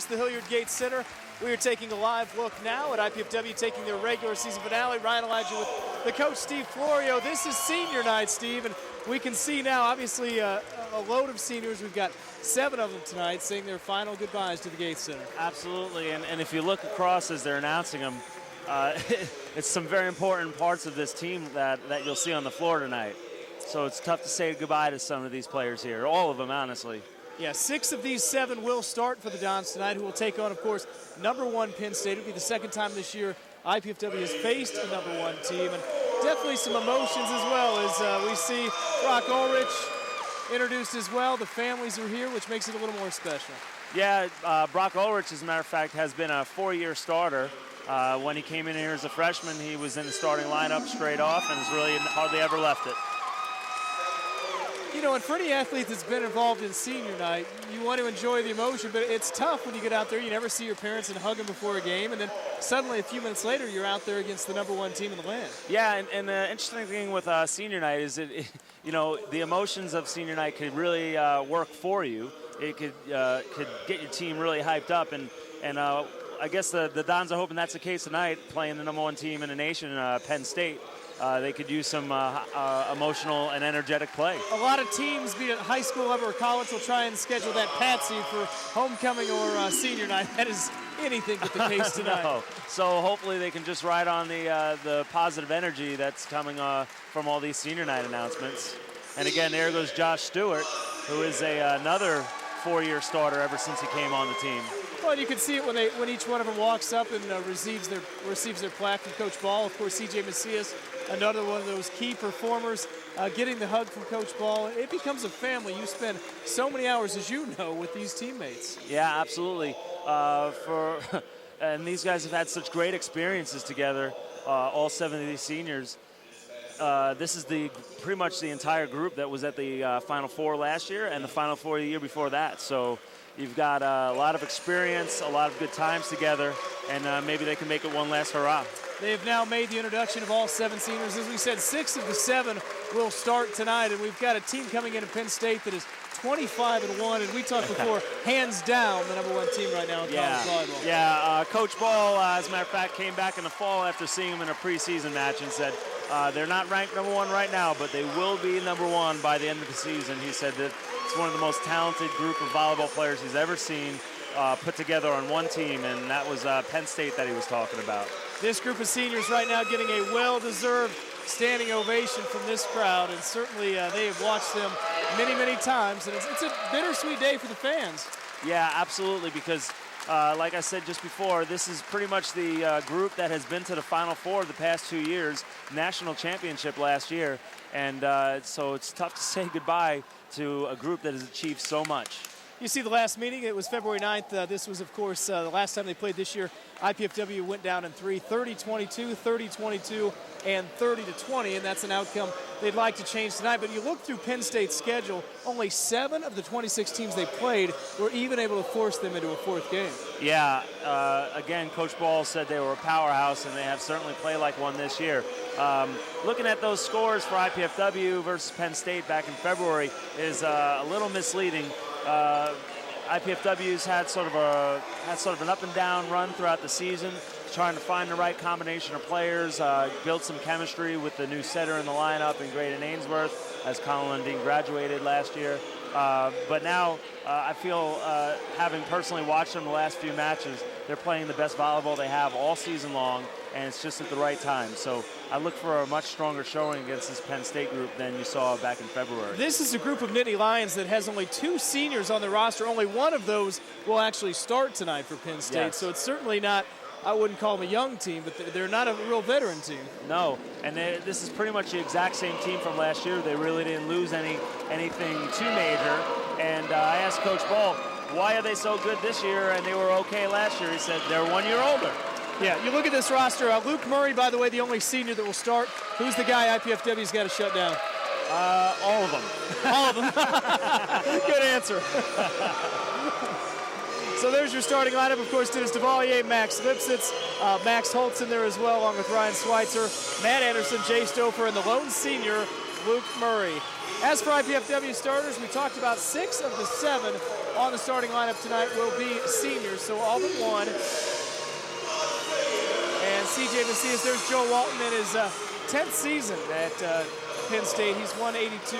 folks, the Hilliard Gates Center. We are taking a live look now at IPFW taking their regular season finale. Ryan Elijah with the coach, Steve Florio. This is senior night, Steve, and we can see now, obviously, a load of seniors. We've got 7 of them tonight saying their final goodbyes to the Gates Center. Absolutely, and if you look across as they're announcing them, it's some very important parts of this team that you'll see on the floor tonight. So it's tough to say goodbye to some of these players here, all of them, honestly. Yeah, 6 of these 7 will start for the Dons tonight, who will take on, of course, #1 Penn State. It'll be the second time this year IPFW has faced a #1 team, and definitely some emotions as well as we see Brock Ulrich introduced as well. The families are here, which makes it a little more special. Yeah, Brock Ulrich, as a matter of fact, has been a 4-year starter. When he came in here as a freshman, he was in the starting lineup straight off and has really hardly ever left it. You know, and for any athlete that's been involved in senior night, you want to enjoy the emotion, but it's tough when you get out there. You never see your parents and hug them before a game, and then suddenly a few minutes later, you're out there against the #1 team in the land. Yeah, and the interesting thing with senior night is that, you know, the emotions of senior night could really work for you. It could get your team really hyped up, and I guess the Dons are hoping that's the case tonight, playing the #1 team in the nation, Penn State. They could use some emotional and energetic play. A lot of teams, be it high school level or college, will try and schedule that patsy for homecoming or senior night. That is anything but the case tonight. No. So hopefully they can just ride on the positive energy that's coming from all these senior night announcements. And again, there goes Josh Stewart, who is another 4-year starter ever since he came on the team. Well, you can see it when each one of them walks up and receives their plaque from Coach Ball. Of course, C.J. Macias, another one of those key performers, getting the hug from Coach Ball. It becomes a family. You spend so many hours, as you know, with these teammates. Yeah, absolutely. And these guys have had such great experiences together, all 7 of these seniors. This is pretty much the entire group that was at the Final Four last year and the Final Four the year before that. So you've got a lot of experience, a lot of good times together, and maybe they can make it one last hurrah. They have now made the introduction of all 7 seniors. As we said, 6 of the 7 will start tonight, and we've got a team coming into Penn State that is 25-1, and we talked before, hands down, the #1 team right now in college volleyball. Yeah, Coach Ball, as a matter of fact, came back in the fall after seeing him in a preseason match and said they're not ranked #1 right now, but they will be #1 by the end of the season. He said that it's one of the most talented group of volleyball players he's ever seen put together on one team, and that was Penn State that he was talking about. This group of seniors right now getting a well-deserved standing ovation from this crowd, and certainly they have watched them many, many times, and it's a bittersweet day for the fans. Yeah, absolutely, because like I said just before, this is pretty much the group that has been to the Final Four the past 2 years, national championship last year, and so it's tough to say goodbye to a group that has achieved so much. You see the last meeting, it was February 9th. This was, of course, the last time they played this year. IPFW went down in 3, 30-22, 30-22, and 30-20, and that's an outcome they'd like to change tonight. But you look through Penn State's schedule, only 7 of the 26 teams they played were even able to force them into a 4th game. Yeah, again, Coach Ball said they were a powerhouse, and they have certainly played like one this year. Looking at those scores for IPFW versus Penn State back in February is a little misleading. IPFW's had sort of an up and down run throughout the season, trying to find the right combination of players, build some chemistry with the new setter in the lineup in Graydon Ainsworth, as Colin Lundeen graduated last year. But now I feel, having personally watched them the last few matches, they're playing the best volleyball they have all season long, and it's just at the right time. So I look for a much stronger showing against this Penn State group than you saw back in February. This is a group of Nittany Lions that has only 2 seniors on their roster. Only one of those will actually start tonight for Penn State. Yes. So it's certainly not, I wouldn't call them a young team, but they're not a real veteran team. No, and this is pretty much the exact same team from last year. They really didn't lose anything too major. And I asked Coach Ball, why are they so good this year and they were okay last year? He said they're 1 year older. Yeah, you look at this roster. Luke Murray, by the way, the only senior that will start. Who's the guy IPFW's got to shut down? All of them. All of them. Good answer. So there's your starting lineup. Of course, Dennis DeValier, Max Lipsitz, Max Holtz in there as well, along with Ryan Schweitzer, Matt Anderson, Jay Stouffer, and the lone senior, Luke Murray. As for IPFW starters, we talked about 6 of the 7 on the starting lineup tonight will be seniors, so all but one. And C.J. Macias, there's Joe Walton in his 10th season at Penn State. He's 182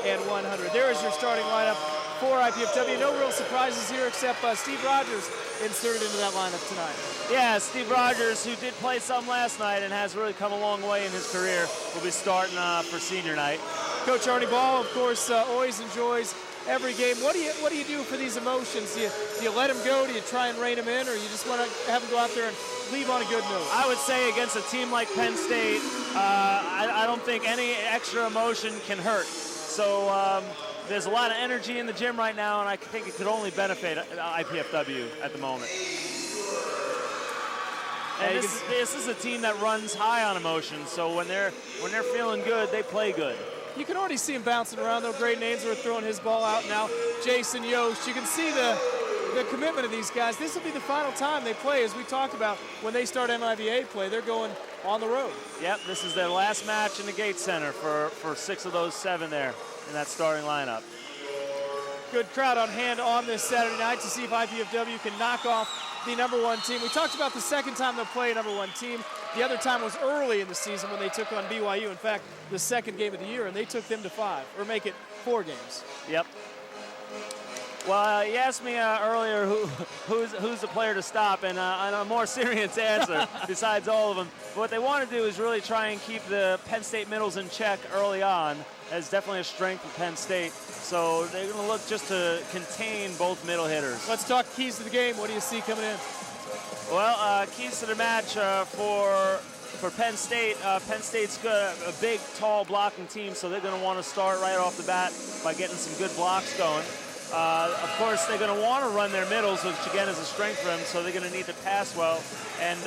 and 100. There is your starting lineup for IPFW. No real surprises here except Steve Rogers inserted into that lineup tonight. Yeah, Steve Rogers, who did play some last night and has really come a long way in his career, will be starting for senior night. Coach Arnie Ball, of course, always enjoys every game. What do you do for these emotions? Do you let him go? Do you try and rein him in, or you just want to have him go out there and leave on a good note? I would say against a team like Penn State, I don't think any extra emotion can hurt. So there's a lot of energy in the gym right now, and I think it could only benefit IPFW at the moment. And this is a team that runs high on emotion, so when they're feeling good, they play good. You can already see him bouncing around, though. Great names are throwing his ball out now. Jason Yost. You can see the commitment of these guys. This will be the final time they play, as we talked about, when they start MIVA play. They're going on the road. Yep, this is their last match in the Gates Center for 6 of those 7 there in that starting lineup. Good crowd on hand on this Saturday night to see if IPFW can knock off the #1 team. We talked about the second time they'll play a #1 team. The other time was early in the season when they took on BYU. In fact, the second game of the year, and they took them to 5, or make it 4 games. Yep. Well, you asked me earlier who's the player to stop, and a more serious answer besides all of them. What they want to do is really try and keep the Penn State middles in check early on. That's definitely a strength of Penn State. So they're going to look just to contain both middle hitters. Let's talk keys to the game. What do you see coming in? Well, keys to the match for Penn State. Penn State's got a big, tall blocking team, so they're going to want to start right off the bat by getting some good blocks going. Of course, they're going to want to run their middles, which again is a strength for them, so they're going to need to pass well. And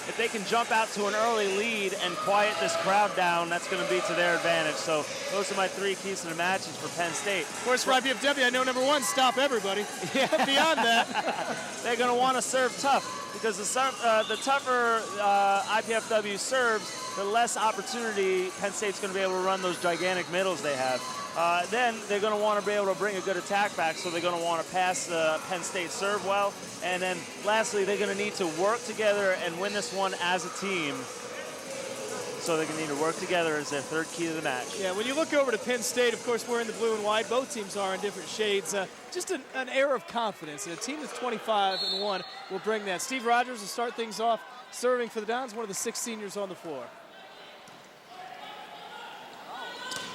if they can jump out to an early lead and quiet this crowd down, that's going to be to their advantage. So those are my 3 keys to the matches for Penn State. Of course, for IPFW, I know #1, stop everybody. Yeah. Beyond that, they're going to want to serve tough, because the tougher IPFW serves, the less opportunity Penn State's going to be able to run those gigantic middles they have. Then they're going to want to be able to bring a good attack back, so they're going to want to pass Penn State serve well. And then lastly, they're going to need to work together and win this one as a team. So they're going to need to work together as their 3rd key to the match. Yeah, when you look over to Penn State, of course, we're in the blue and white. Both teams are in different shades. Just an air of confidence. And a team that's 25-1 will bring that. Steve Rogers will start things off serving for the Dons, one of the 6 seniors on the floor.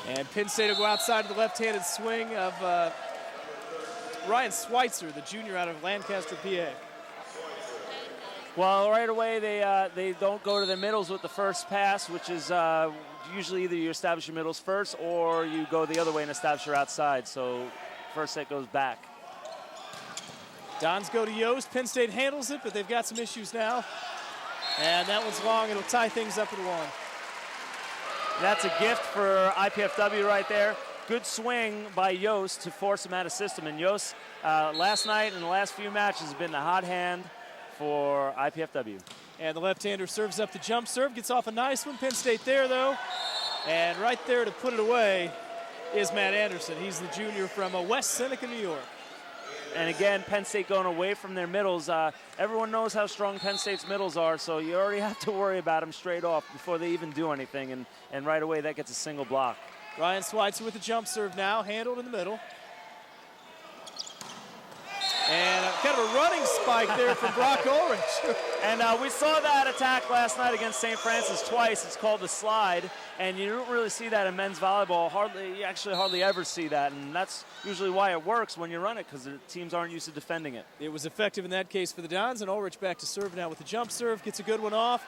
And Penn State will go outside to the left-handed swing of Ryan Schweitzer, the junior out of Lancaster, PA. Well, right away they don't go to the middles with the first pass, which is usually either you establish your middles first or you go the other way and establish your outside. So first set goes back. Dons go to Yost. Penn State handles it, but they've got some issues now. And that one's long. It'll tie things up at 1. That's a gift for IPFW right there. Good swing by Yost to force him out of system. And Yost, last night and the last few matches, has been the hot hand for IPFW. And the left-hander serves up the jump serve, gets off a nice one. Penn State there, though. And right there to put it away is Matt Anderson. He's the junior from West Seneca, New York. And again, Penn State going away from their middles. Everyone knows how strong Penn State's middles are, so you already have to worry about them straight off before they even do anything. And right away, that gets a single block. Ryan Schweitzer with the jump serve now, handled in the middle. And kind of a running spike there from Brock Ulrich. And we saw that attack last night against St. Francis twice. It's called the slide, and you don't really see that in men's volleyball. You actually hardly ever see that, and that's usually why it works when you run it, because the teams aren't used to defending it. It was effective in that case for the Dons, and Ulrich back to serve now with the jump serve. Gets a good one off.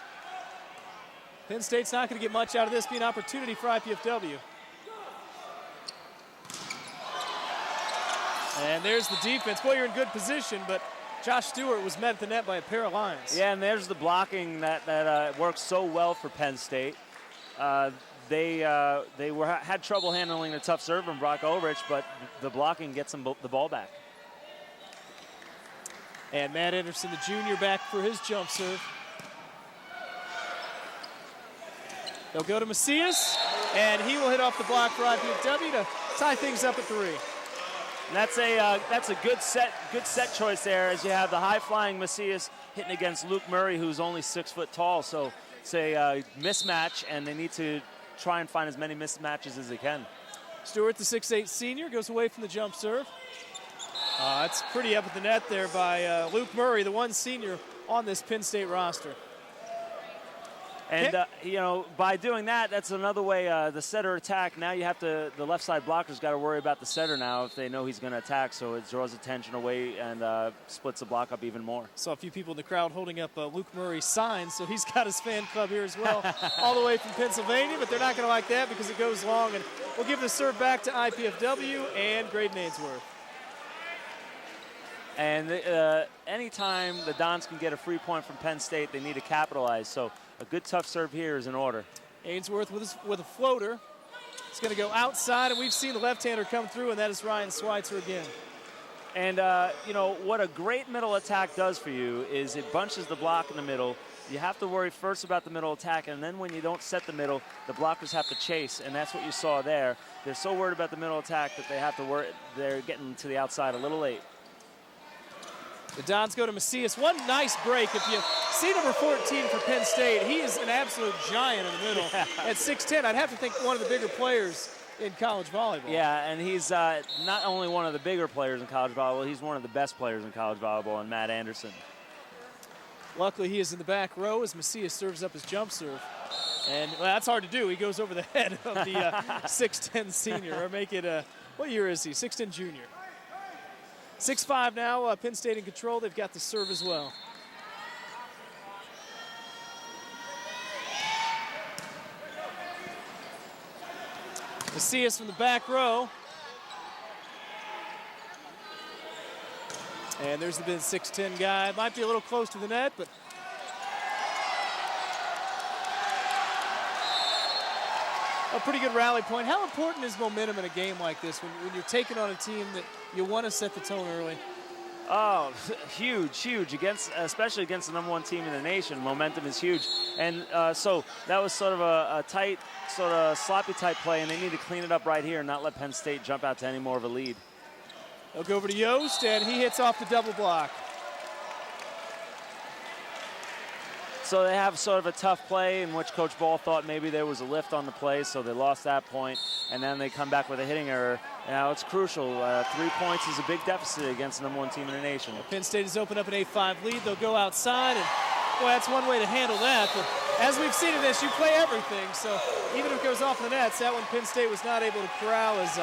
Penn State's not going to get much out of this. Be an opportunity for IPFW. And there's the defense. Boy, you're in good position, but Josh Stewart was met at the net by a pair of Lions. Yeah, and there's the blocking that works so well for Penn State. They had trouble handling the tough serve from Brock Ulrich, but the blocking gets them the ball back. And Matt Anderson, the junior, back for his jump serve. They'll go to Macias, and he will hit off the block for IPFW to tie things up at 3. And that's a good set choice there, as you have the high-flying Macias hitting against Luke Murray, who's only 6 foot tall. So it's a mismatch, and they need to try and find as many mismatches as they can. Stewart, the 6'8 senior, goes away from the jump serve. That's pretty up at the net there by Luke Murray, the one senior on this Penn State roster. And, by doing that, that's another way the setter attack. Now you have to, the left side blocker's got to worry about the setter now if they know he's going to attack, so it draws attention away and splits the block up even more. Saw a few people in the crowd holding up Luke Murray's sign, so he's got his fan club here as well, all the way from Pennsylvania, but they're not going to like that because it goes long, and we'll give the serve back to IPFW and Graydon Ainsworth. And anytime the Dons can get a free point from Penn State, they need to capitalize. So a good tough serve here is in order. Ainsworth with a floater. It's going to go outside, and we've seen the left-hander come through, and that is Ryan Schweitzer again. And, what a great middle attack does for you is it bunches the block in the middle. You have to worry first about the middle attack, and then when you don't set the middle, the blockers have to chase, and that's what you saw there. They're so worried about the middle attack that they have to worry. They're getting to the outside a little late. The Dons go to Macias. One nice break. If you see number 14 for Penn State, he is an absolute giant in the middle. At 6'10", I'd have to think one of the bigger players in college volleyball. Yeah, and he's not only one of the bigger players in college volleyball, he's one of the best players in college volleyball, and Matt Anderson. Luckily, he is in the back row as Macias serves up his jump serve. And that's hard to do. He goes over the head of the 6'10 senior, or make it what year is he? 6'10 junior. 6'5 now, Penn State in control. They've got the serve as well. Macias from the back row. And there's the 6'10 guy. Might be a little close to the net, but a pretty good rally point. How important is momentum in a game like this when you're taking on a team that you want to set the tone early? Oh, huge, especially against the #1 team in the nation. Momentum is huge. And so that was sort of a tight, sort of sloppy type play, and they need to clean it up right here and not let Penn State jump out to any more of a lead. They'll go over to Yost, and he hits off the double block. So they have sort of a tough play in which Coach Ball thought maybe there was a lift on the play, so they lost that point, and then they come back with a hitting error. Now it's crucial. 3 points is a big deficit against the #1 team in the nation. Penn State has opened up an 8-5 lead. They'll go outside, and boy, that's one way to handle that. But as we've seen in this, you play everything, so even if it goes off the nets, that one Penn State was not able to corral as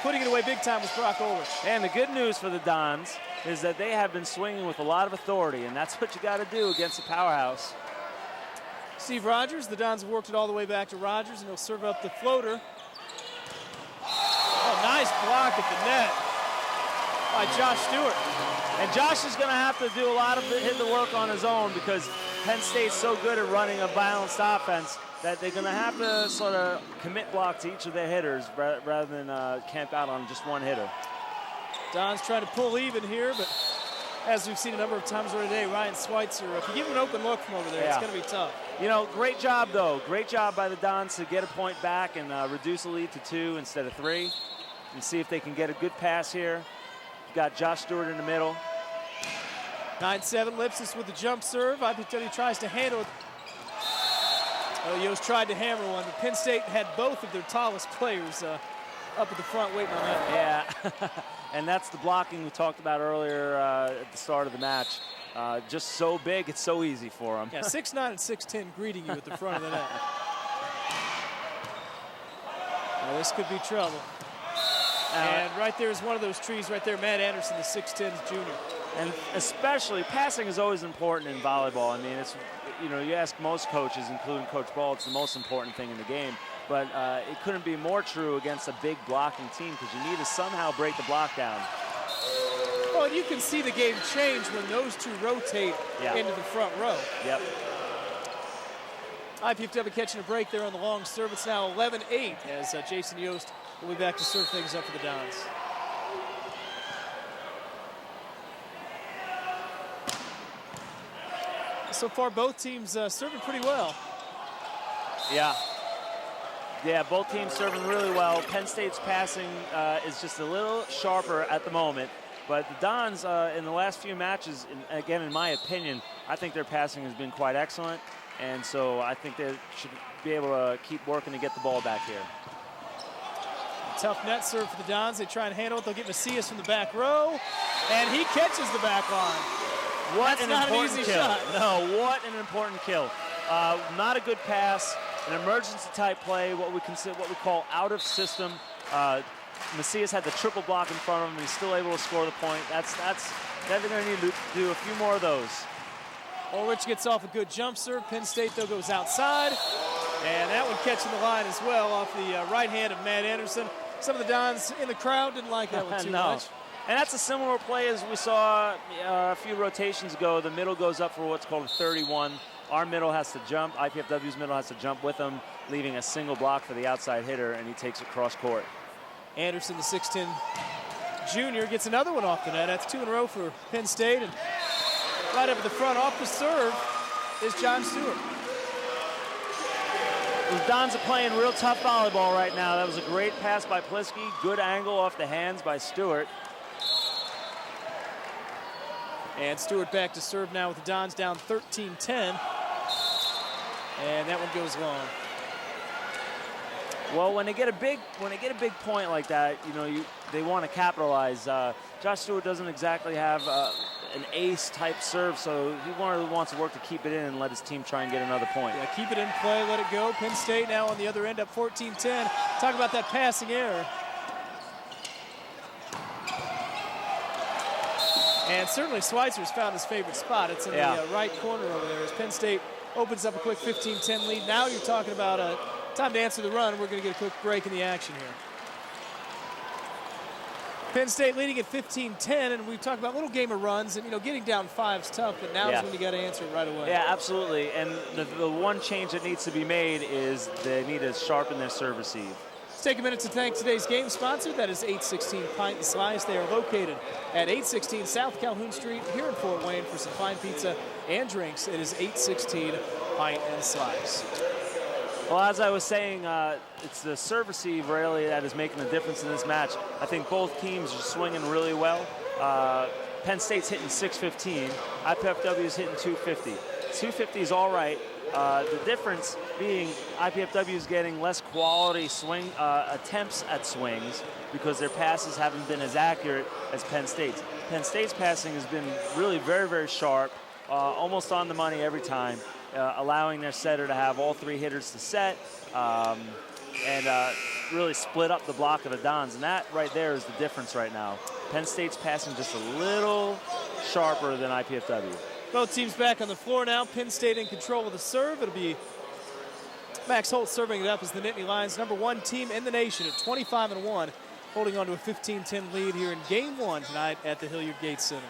putting it away big time was Brock Ulrich. And the good news for the Dons is that they have been swinging with a lot of authority, and that's what you got to do against a powerhouse. Steve Rogers, the Dons have worked it all the way back to Rogers, and he'll serve up the floater. Oh, nice block at the net by Josh Stewart. And Josh is going to have to do a lot of the work on his own because Penn State's so good at running a balanced offense that they're going to have to sort of commit block to each of their hitters rather than camp out on just one hitter. Don's trying to pull even here, but as we've seen a number of times already today, Ryan Schweitzer, if you give him an open look from over there, it's going to be tough. Great job, though. Great job by the Dons to get a point back and reduce the lead to 2 instead of 3. And see if they can get a good pass here. You've got Josh Stewart in the middle. 9-7, Lipsis with the jump serve. IPW tries to handle it. Yost tried to hammer one, but Penn State had both of their tallest players up at the front waiting on that. Yeah, and that's the blocking we talked about earlier at the start of the match. Just so big, it's so easy for them. Yeah, 6'9 and 6'10 greeting you at the front of the net. Well, this could be trouble. And right there is one of those trees right there, Matt Anderson, the 6'10 junior. And especially, passing is always important in volleyball. I mean, it's, you ask most coaches, including Coach Ball, it's the most important thing in the game. But it couldn't be more true against a big blocking team because you need to somehow break the block down. Well, and you can see the game change when those two rotate into the front row. Yep. IPFW catching a break there on the long serve. It's now 11-8 as Jason Yost will be back to serve things up for the Dons. So far, both teams serving pretty well. Yeah. Yeah, both teams serving really well. Penn State's passing is just a little sharper at the moment. But the Dons, in the last few matches, again, in my opinion, I think their passing has been quite excellent. And so I think they should be able to keep working to get the ball back here. Tough net serve for the Dons. They try and handle it. They'll get Macias from the back row. And he catches the back line. What That's an not important an easy kill. shot. No, what an important kill. Not a good pass, an emergency type play, what we call out of system. Macias had the triple block in front of him, and he's still able to score the point. They're going to need to do a few more of those. Ulrich gets off a good jump serve. Penn State, though, goes outside. And that one catching the line as well off the right hand of Matt Anderson. Some of the Dons in the crowd didn't like that one too much. And that's a similar play as we saw a few rotations ago. The middle goes up for what's called a 31. Our middle has to jump. IPFW's middle has to jump with him, leaving a single block for the outside hitter, and he takes it cross court. Anderson, the 6'10 junior, gets another one off the net. That's 2 in a row for Penn State. And right up at the front off the serve is John Stewart. The Dons are playing real tough volleyball right now. That was a great pass by Plisky. Good angle off the hands by Stewart. And Stewart back to serve now with the Dons down 13-10. And that one goes long. Well, when they get a big point like that, they want to capitalize. Josh Stewart doesn't exactly have an ace type serve, so he wants to work to keep it in and let his team try and get another point. Yeah, keep it in play, let it go. Penn State now on the other end up 14-10. Talk about that passing error. And certainly Schweitzer's found his favorite spot. It's in the right corner over there as Penn State opens up a quick 15-10 lead. Now you're talking about time to answer the run. We're going to get a quick break in the action here. Penn State leading at 15-10, and we've talked about little game of runs, and getting down 5 is tough, but now is when you got to answer it right away. Yeah, absolutely. And the one change that needs to be made is they need to sharpen their serve receive. Let's take a minute to thank today's game sponsor. That is 816 Pint and Slice. They are located at 816 South Calhoun Street here in Fort Wayne for some fine pizza and drinks. It is 816 Pint and Slice. Well, as I was saying, it's the serve receive really that is making a difference in this match. I think both teams are swinging really well. Penn State's hitting 615. IPFW is hitting 250. 250 is all right. The difference being IPFW is getting less quality swing attempts at swings because their passes haven't been as accurate as Penn State's. Penn State's passing has been really very, very sharp, almost on the money every time, allowing their setter to have all 3 hitters to set and really split up the block of the Dons. And that right there is the difference right now. Penn State's passing just a little sharper than IPFW. Both teams back on the floor now. Penn State in control of the serve. It'll be Max Holt serving it up as the Nittany Lions, #1 team in the nation at 25-1, holding on to a 15-10 lead here in Game 1 tonight at the Hilliard Gates Center.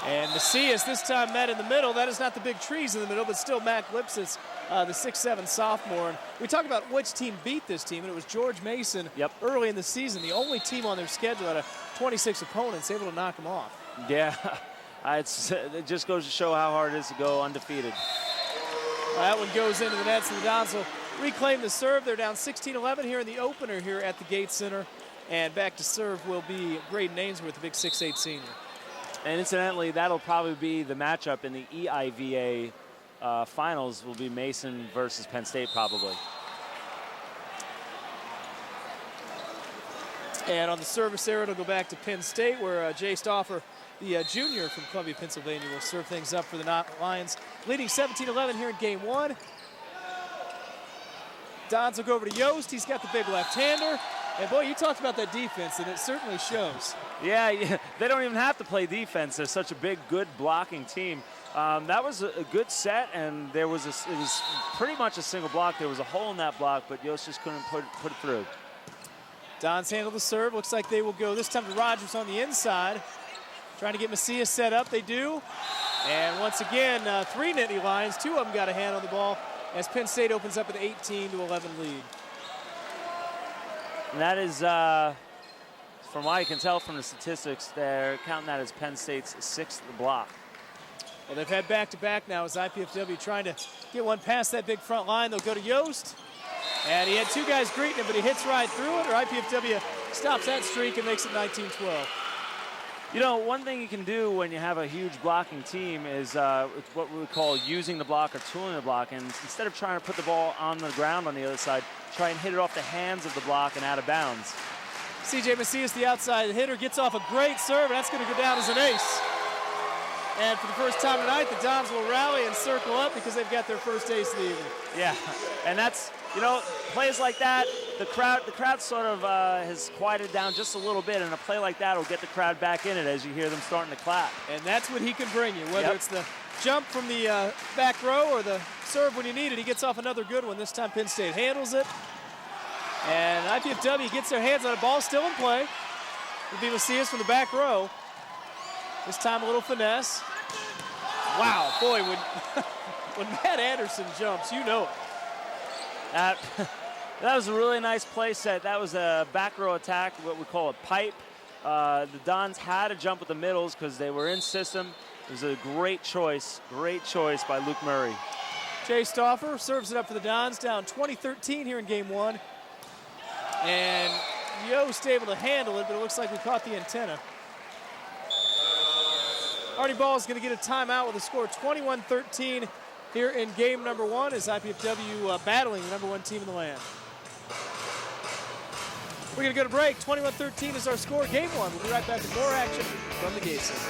And Macias this time met in the middle. That is not the big trees in the middle, but still Matt Lipsitz, the 6'7 sophomore. And we talked about which team beat this team, and it was George Mason early in the season, the only team on their schedule out of 26 opponents able to knock them off. Yeah, it just goes to show how hard it is to go undefeated. That one goes into the nets, and the Dons will reclaim the serve. They're down 16-11 here in the opener here at the Gates Center. And back to serve will be Braden Ainsworth, the big 6'8 senior. And incidentally, that'll probably be the matchup in the EIVA finals will be Mason versus Penn State probably. And on the service error, it'll go back to Penn State where Jay Stauffer, the junior from Columbia, Pennsylvania, will serve things up for the Lions. Leading 17-11 here in Game 1. Dons will go over to Yost. He's got the big left-hander. And boy, you talked about that defense, and it certainly shows. Yeah, they don't even have to play defense. They're such a big, good blocking team. That was a good set, and it was pretty much a single block. There was a hole in that block, but Yost just couldn't put it through. Dons handle the serve. Looks like they will go this time to Rogers on the inside. Trying to get Macias set up. They do. And once again, 3 Nittany Lions. 2 of them got a hand on the ball as Penn State opens up an 18-11 lead. And that is, from what I can tell from the statistics, they're counting that as Penn State's 6th block. Well, they've had back-to-back now as IPFW trying to get one past that big front line. They'll go to Yost. And he had two guys greeting him, but he hits right through it, or IPFW stops that streak and makes it 19-12. You know, one thing you can do when you have a huge blocking team is what we would call using the block or tooling the block. And instead of trying to put the ball on the ground on the other side, try and hit it off the hands of the block and out of bounds. C.J. Macias, the outside hitter, gets off a great serve, and that's going to go down as an ace. And for the first time tonight, the Dons will rally and circle up because they've got their first ace of the evening. Yeah, and that's, you know, plays like that, the crowd sort of has quieted down just a little bit, and a play like that will get the crowd back in it as you hear them starting to clap. And that's what he can bring you, whether it's the jump from the back row or the serve when you need it. He gets off another good one. This time Penn State handles it. And IPFW gets their hands on a ball still in play. It'll be Macias from the back row. This time a little finesse. Wow, boy, when Matt Anderson jumps, you know it. That was a really nice play set. That was a back row attack, what we call a pipe. The Dons had to jump with the middles because they were in system. It was a great choice by Luke Murray. Jay Stauffer serves it up for the Dons, down 20-13 here in game one. And Yost able to handle it, but it looks like we caught the antenna. Artie Ball is going to get a timeout with a score 21-13 here in game number one as IPFW battling the number one team in the land. We're going to go to break. 21-13 is our score. Game one. We'll be right back with more action from the Gay Center.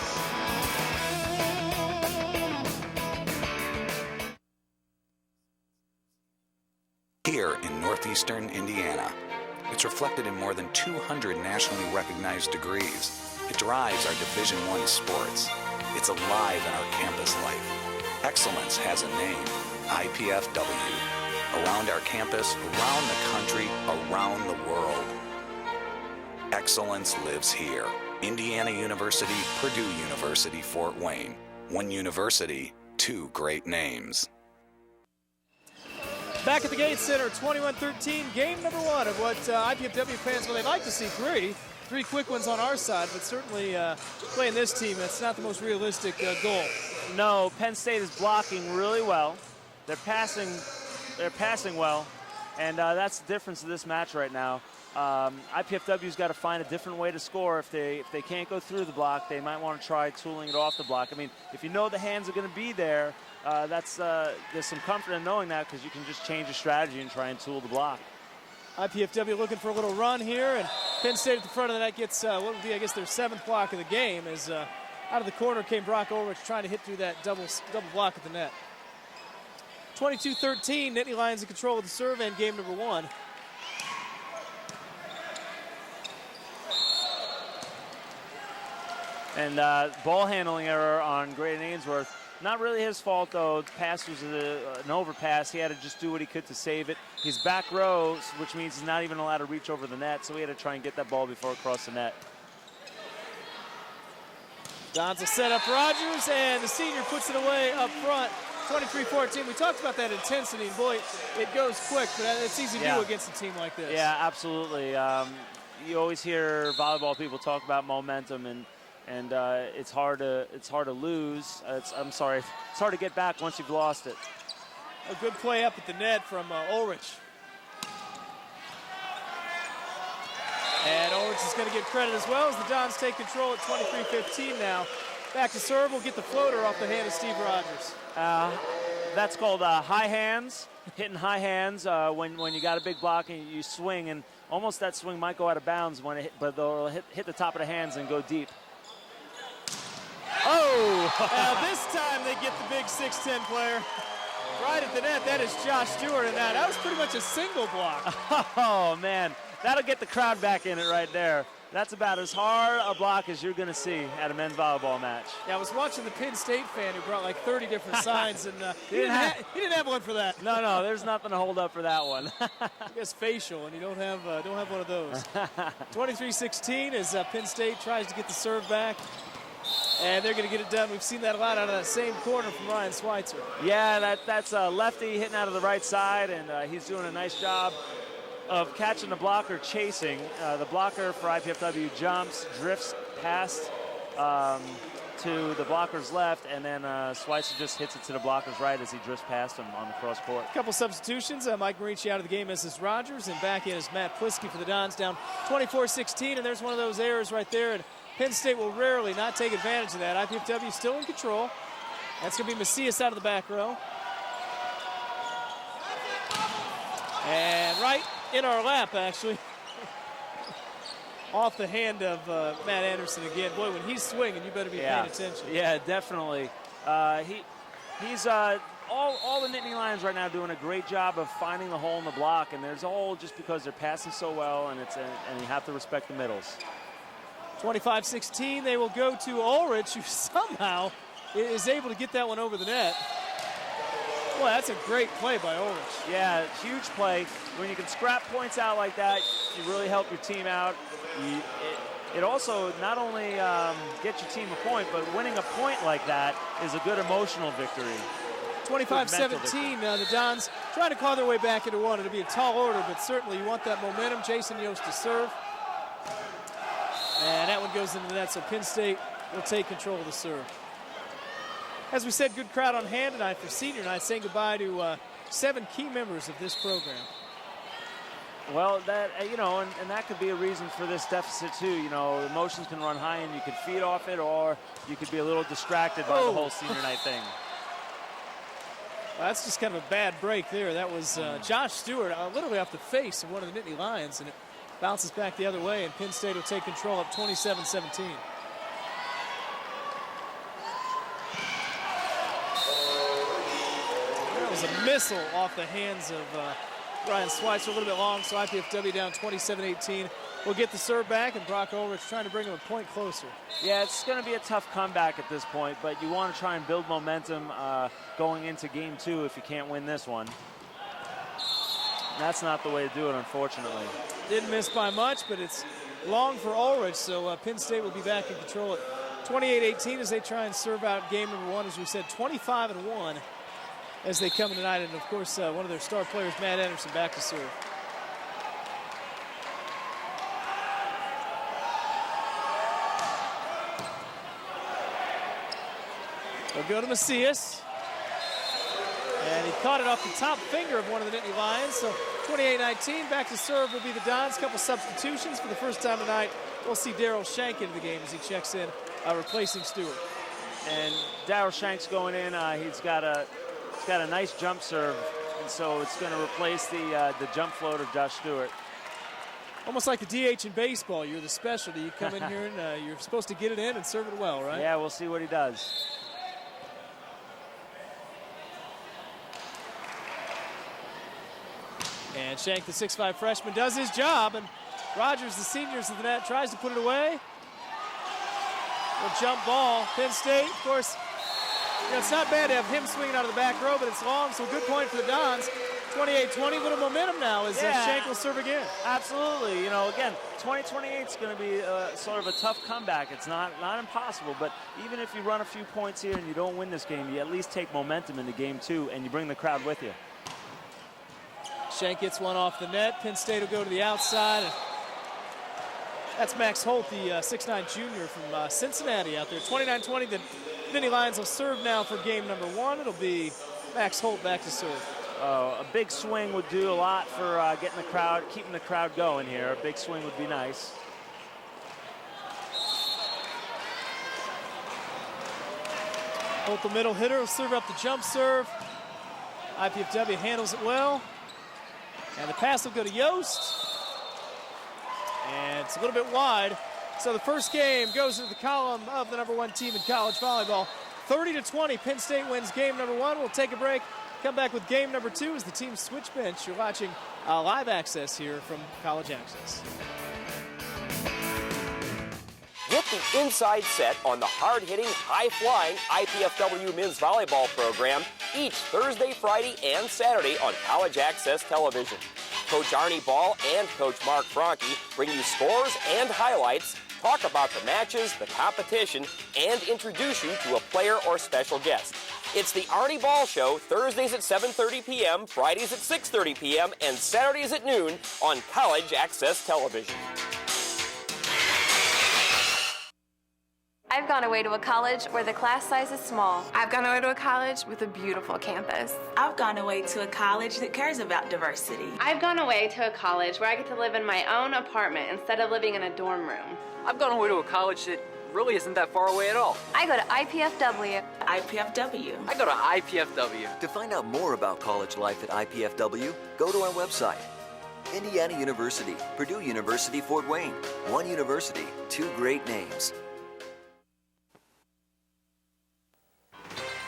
Here in northeastern Indiana, it's reflected in more than 200 nationally recognized degrees. It drives our Division I sports. It's alive in our campus life. Excellence has a name, IPFW. Around our campus, around the country, around the world. Excellence lives here. Indiana University, Purdue University, Fort Wayne. One university, two great names. Back at the Gate Center, 21-13, game number one of what IPFW fans, well, they'd like to see three quick ones on our side, but certainly playing this team, that's not the most realistic goal. No, Penn State is blocking really well. They're passing well, and that's the difference of this match right now. IPFW's got to find a different way to score. If they can't go through the block, they might want to try tooling it off the block. I mean, if you know the hands are going to be there, there's some comfort in knowing that because you can just change your strategy and try and tool the block. IPFW looking for a little run here, and Penn State at the front of the net gets what would be, I guess, their seventh block of the game. As out of the corner came Brock Ulrich trying to hit through that double block at the net. 22-13, Nittany Lions in control of the serve and game number one. And ball handling error on Graydon Ainsworth. Not really his fault, though. The pass was an overpass. He had to just do what he could to save it. He's back row, which means he's not even allowed to reach over the net, so he had to try and get that ball before it crossed the net. Dons will set up Rogers, and the senior puts it away up front. 23-14. We talked about that intensity, and boy, it goes quick, but it's easy to do against a team like this. Yeah, absolutely. You always hear volleyball people talk about momentum, and it's hard to lose. It's hard to get back once you've lost it. A good play up at the net from Ulrich. And Ulrich is going to get credit as well as the Dons take control at 23-15 now. Back to serve, will get the floater off the hand of Steve Rogers. That's called high hands, hitting high hands when you got a big block and you swing, and almost that swing might go out of bounds but they'll hit the top of the hands and go deep. Oh! Now this time they get the big 6'10" player right at the net. That is Josh Stewart, and that was pretty much a single block. Oh, man. That'll get the crowd back in it right there. That's about as hard a block as you're going to see at a men's volleyball match. Yeah, I was watching the Penn State fan who brought like 30 different signs, and he didn't have one for that. No, there's nothing to hold up for that one. I guess facial, and you don't have one of those. 23-16 as Penn State tries to get the serve back. And they're going to get it done. We've seen that a lot out of that same corner from Ryan Schweitzer. Yeah, that's a lefty hitting out of the right side, and he's doing a nice job of catching the blocker chasing. The blocker for IPFW jumps, drifts past to the blocker's left, and then Schweitzer just hits it to the blocker's right as he drifts past him on the cross court. A couple substitutions. Mike Marici out of the game as is Rogers, and back in is Matt Plisky for the Dons, down 24-16, and there's one of those errors right there, and Penn State will rarely not take advantage of that. IPFW still in control. That's going to be Macias out of the back row. And right in our lap, actually. Off the hand of Matt Anderson again. Boy, when he's swinging, you better be paying attention. Yeah, definitely. He's all the Nittany Lions right now doing a great job of finding the hole in the block, and there's all just because they're passing so well, and you have to respect the middles. 25-16, they will go to Ulrich, who somehow is able to get that one over the net. Boy, that's a great play by Ulrich. Yeah, huge play. When you can scrap points out like that, you really help your team out. It also not only gets your team a point, but winning a point like that is a good emotional victory. 25-17, the Dons trying to claw their way back into one. It'll be a tall order, but certainly you want that momentum. Jason Yost to serve. And that one goes into the net, so Penn State will take control of the serve. As we said, good crowd on hand tonight for senior night, saying goodbye to 7 key members of this program. Well, that and that could be a reason for this deficit too. You know, emotions can run high and you could feed off it, or you could be a little distracted by the whole senior night thing. Well, that's just kind of a bad break there. That was Josh Stewart literally off the face of one of the Nittany Lions, and it bounces back the other way, and Penn State will take control up 27-17. That was a missile off the hands of Ryan Schweitzer, a little bit long, so IPFW down 27-18. We'll get the serve back, and Brock Ulrich trying to bring him a point closer. Yeah, it's going to be a tough comeback at this point, but you want to try and build momentum going into game 2 if you can't win this one. And that's not the way to do it, unfortunately. Didn't miss by much, but it's long for Ulrich, so Penn State will be back in control at 28-18 as they try and serve out game number 1. As we said, 25-1 as they come in tonight, and of course one of their star players, Matt Anderson, back to serve. They'll go to Macias, and he caught it off the top finger of one of the Nittany Lions. So 28-19, back to serve will be the Dons. Couple substitutions for the first time tonight. We'll see Daryl Shank into the game as he checks in, replacing Stewart. And Daryl Shank's going in. He's got a nice jump serve, and so it's going to replace the jump float of Josh Stewart. Almost like the DH in baseball. You're the specialty. You come in here and you're supposed to get it in and serve it well, right? Yeah, we'll see what he does. And Shank, the 6'5 freshman, does his job, and Rogers, the seniors of the net, tries to put it away. A jump ball. Penn State, of course, it's not bad to have him swinging out of the back row, but it's long, so a good point for the Dons. 28-20, little momentum now as Shank will serve again. Absolutely. You know, again, 20-28 is going to be sort of a tough comeback. It's not impossible, but even if you run a few points here and you don't win this game, you at least take momentum into game 2, and you bring the crowd with you. Shank gets one off the net. Penn State will go to the outside. And that's Max Holt, the 6'9 junior from Cincinnati out there. 29-20, the Nittany Lions will serve now for game number 1. It'll be Max Holt back to serve. A big swing would do a lot for getting the crowd, keeping the crowd going here. A big swing would be nice. Holt, the middle hitter, will serve up the jump serve. IPFW handles it well. And the pass will go to Yost. And it's a little bit wide. So the first game goes into the column of the #1 team in college volleyball. 30-20, Penn State wins game number 1. We'll take a break. Come back with game number 2 as the teams switch bench. You're watching live access here from College Access. Get the inside set on the hard-hitting, high-flying IPFW men's volleyball program each Thursday, Friday, and Saturday on College Access Television. Coach Arnie Ball and Coach Mark Franke bring you scores and highlights, talk about the matches, the competition, and introduce you to a player or special guest. It's the Arnie Ball Show, Thursdays at 7:30 p.m., Fridays at 6:30 p.m., and Saturdays at noon on College Access Television. I've I've gone away to a college where the class size is small. I've gone away to a college with a beautiful campus. I've gone away to a college that cares about diversity. I've gone away to a college where I get to live in my own apartment instead of living in a dorm room. I've gone away to a college that really isn't that far away at all. I go to IPFW. IPFW. I go to IPFW. To find out more about college life at IPFW, go to our website. Indiana University, Purdue University, Fort Wayne. One university, two great names.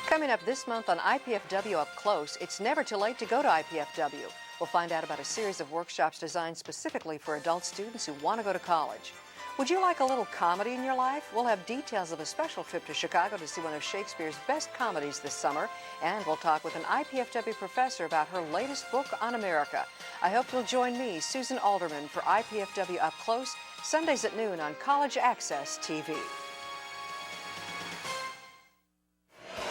Coming up this month on IPFW Up Close, it's never too late to go to IPFW. We'll find out about a series of workshops designed specifically for adult students who want to go to college. Would you like a little comedy in your life? We'll have details of a special trip to Chicago to see one of Shakespeare's best comedies this summer. And we'll talk with an IPFW professor about her latest book on America. I hope you'll join me, Susan Alderman, for IPFW Up Close, Sundays at noon on College Access TV.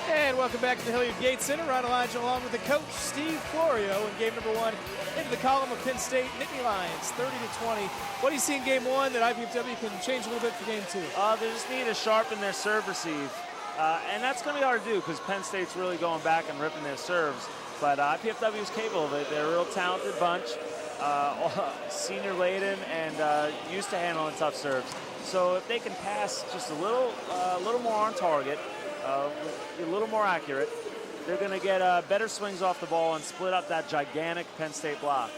And welcome back to the Hilliard Gates Center. Ron Elijah along with the coach, Steve Florio, in game number 1. Into the column of Penn State, Nittany Lions, 30-20. What do you see in game 1 that IPFW can change a little bit for game 2? They just need to sharpen their serve receive. And that's going to be hard to do because Penn State's really going back and ripping their serves. But IPFW is capable of it. They're a real talented bunch, senior laden, and used to handling tough serves. So if they can pass just a little more on target, a little more accurate, they're going to get better swings off the ball and split up that gigantic Penn State block.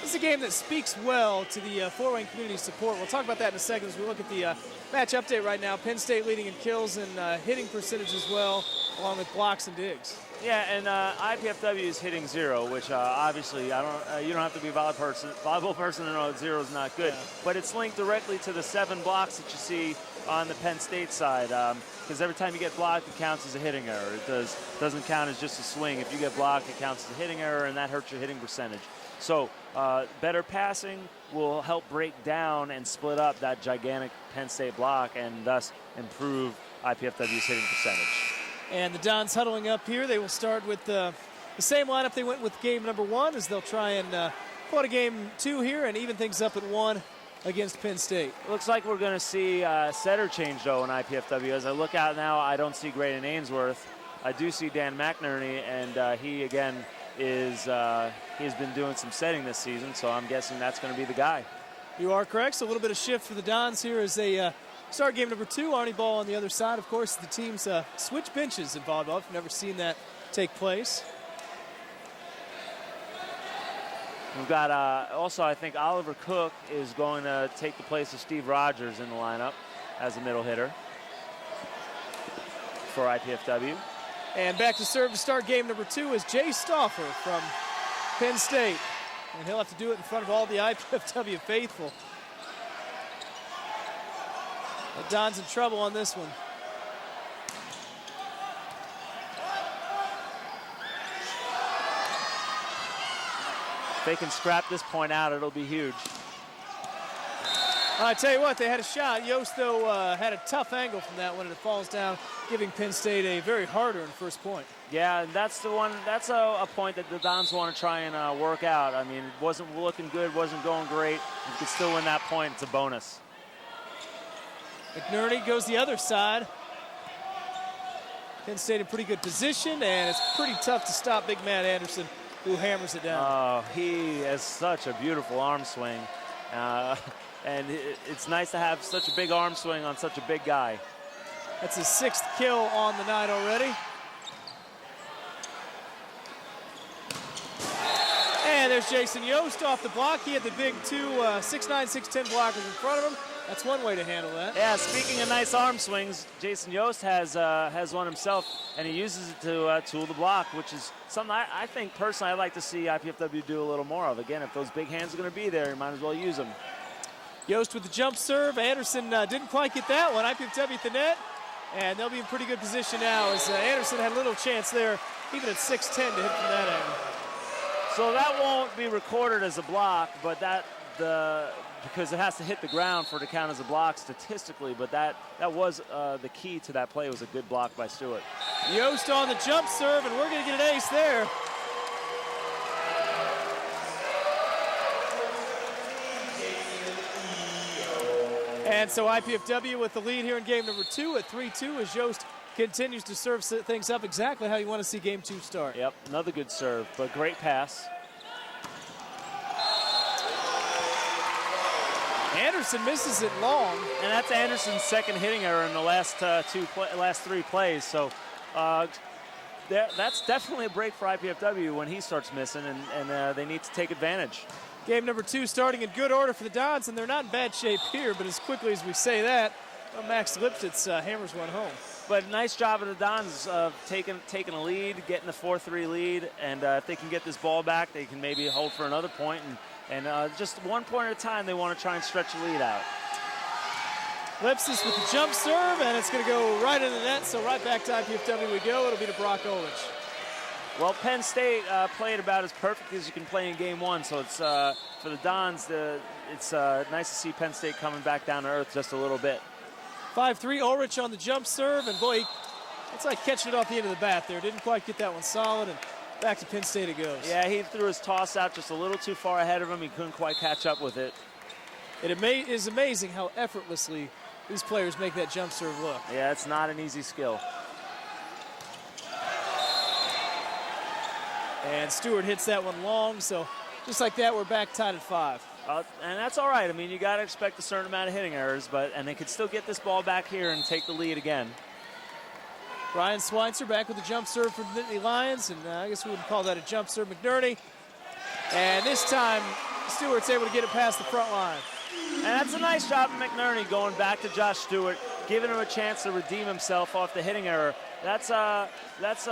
This is a game that speaks well to the Fort Wayne community support. We'll talk about that in a second as we look at the match update right now. Penn State leading in kills and hitting percentage as well, along with blocks and digs. Yeah, and IPFW is hitting 0, which obviously you don't have to be a volleyball person to know that 0 is not good. Yeah. But it's linked directly to the 7 blocks that you see on the Penn State side, because every time you get blocked, it counts as a hitting error. It doesn't count as just a swing. If you get blocked, it counts as a hitting error, and that hurts your hitting percentage. So better passing will help break down and split up that gigantic Penn State block and thus improve IPFW's hitting percentage. And the Dons huddling up here. They will start with the same lineup they went with game number 1, as they'll try and pull out a game 2 here and even things up at 1 against Penn State. It looks like we're going to see setter change, though, in IPFW. As I look out now, I don't see Graydon Ainsworth. I do see Dan McNerney, and he, again, he's been doing some setting this season, so I'm guessing that's going to be the guy. You are correct. So a little bit of shift for the Dons here as they start game number 2. Arnie Ball on the other side. Of course, the teams switch benches in volleyball. I've never seen that take place. We've got also, I think Oliver Cook is going to take the place of Steve Rogers in the lineup as a middle hitter for IPFW. And back to serve to start game number 2 is Jay Stauffer from Penn State. And he'll have to do it in front of all the IPFW faithful. The Don's in trouble on this one. If they can scrap this point out, it'll be huge. I tell you what, they had a shot. Yost, though, had a tough angle from that one, and it falls down, giving Penn State a very hard-earned first point. Yeah, that's the one. That's a point that the Dons want to try and work out. I mean, it wasn't looking good, wasn't going great. You could still win that point. It's a bonus. McNerney goes the other side. Penn State in pretty good position, and it's pretty tough to stop Big Matt Anderson, who hammers it down. Oh, he has such a beautiful arm swing. And it's nice to have such a big arm swing on such a big guy. That's his 6th kill on the night already. And there's Jason Yost off the block. He had the big 6'9", 6'10" blockers in front of him. That's one way to handle that. Yeah, speaking of nice arm swings, Jason Yost has one himself, and he uses it to tool the block, which is something I think personally I'd like to see IPFW do a little more of. Again, if those big hands are going to be there, you might as well use them. Yost with the jump serve. Anderson didn't quite get that one. IPFW at the net, and they'll be in pretty good position now as Anderson had a little chance there, even at 6'10", to hit from that angle. So that won't be recorded as a block, but because it has to hit the ground for it to count as a block statistically, but that was the key to that play, was a good block by Stewart. Yost on the jump serve, and we're going to get an ace there. And so IPFW with the lead here in game number 2 at 3-2 as Jost continues to serve things up exactly how you want to see game 2 start. Yep, another good serve, but great pass. Anderson misses it long. And that's Anderson's second hitting error in the last three plays. So that's definitely a break for IPFW when he starts missing, and they need to take advantage. Game number 2 starting in good order for the Dons, and they're not in bad shape here, but as quickly as we say that, Max Lipsitz hammers one home. But nice job of the Dons taking a lead, getting the 4-3 lead, and if they can get this ball back, they can maybe hold for another point, and just 1 point at a time, they want to try and stretch the lead out. Lipsitz with the jump serve, and it's going to go right in the net, so right back to IPFW we go. It'll be to Brock Olich. Well, Penn State played about as perfect as you can play in game 1, so it's for the Dons, it's nice to see Penn State coming back down to earth just a little bit. 5-3, Ulrich on the jump serve, and boy, it's like catching it off the end of the bat there. Didn't quite get that one solid, and back to Penn State it goes. Yeah, he threw his toss out just a little too far ahead of him. He couldn't quite catch up with it. It is amazing how effortlessly these players make that jump serve look. Yeah, it's not an easy skill. And Stewart hits that one long, so just like that, we're back tied at 5. And that's all right. I mean, you got to expect a certain amount of hitting errors, and they could still get this ball back here and take the lead again. Brian Schweitzer back with the jump serve for the Nittany Lions, and I guess we wouldn't call that a jump serve. McNerney, and this time Stewart's able to get it past the front line. And that's a nice job of McNerney going back to Josh Stewart, giving him a chance to redeem himself off the hitting error. That's a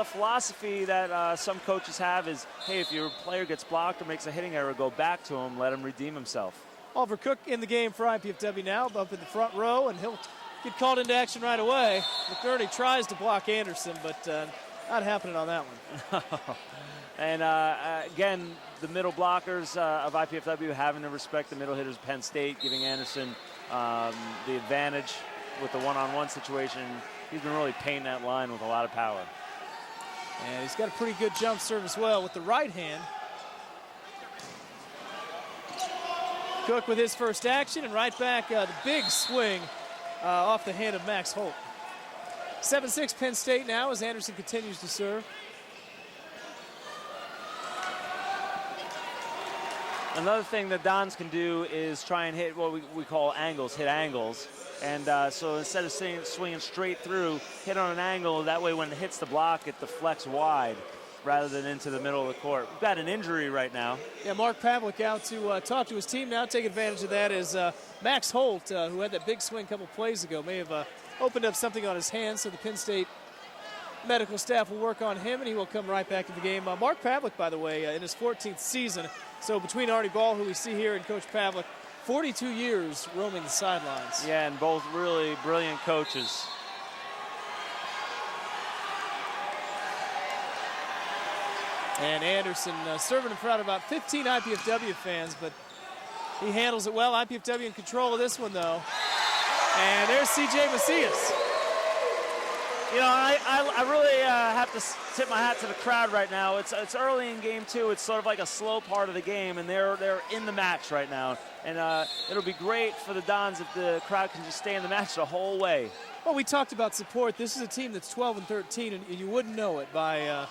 philosophy that some coaches have is, hey, if your player gets blocked or makes a hitting error, go back to him, let him redeem himself. Oliver Cook in the game for IPFW now, up in the front row, and he'll get called into action right away. McNerney tries to block Anderson, but not happening on that one. And again, the middle blockers of IPFW having to respect the middle hitters of Penn State, giving Anderson the advantage with the one-on-one situation. He's been really painting that line with a lot of power. And he's got a pretty good jump serve as well with the right hand. Cook with his first action, and right back, the big swing off the hand of Max Holt. 7-6 Penn State now as Anderson continues to serve. Another thing that Dons can do is try and hit what we call angles, hit angles. And so instead of swinging straight through, hit on an angle. That way when it hits the block, it deflects wide rather than into the middle of the court. We've got an injury right now. Yeah, Mark Pavlik out to talk to his team now. Take advantage of that as Max Holt, who had that big swing a couple plays ago, may have opened up something on his hand. So the Penn State medical staff will work on him, and he will come right back to the game. Mark Pavlik, by the way, in his 14th season. So between Artie Ball, who we see here, and Coach Pavlik, 42 years roaming the sidelines. Yeah, and both really brilliant coaches. And Anderson serving in front of about 15 IPFW fans, but he handles it well. IPFW in control of this one, though. And there's C.J. Macias. You know, I really have to tip my hat to the crowd right now. It's early in game 2. It's sort of like a slow part of the game, and they're in the match right now. And it'll be great for the Dons if the crowd can just stay in the match the whole way. Well, we talked about support. This is a team that's 12-13, and you wouldn't know it by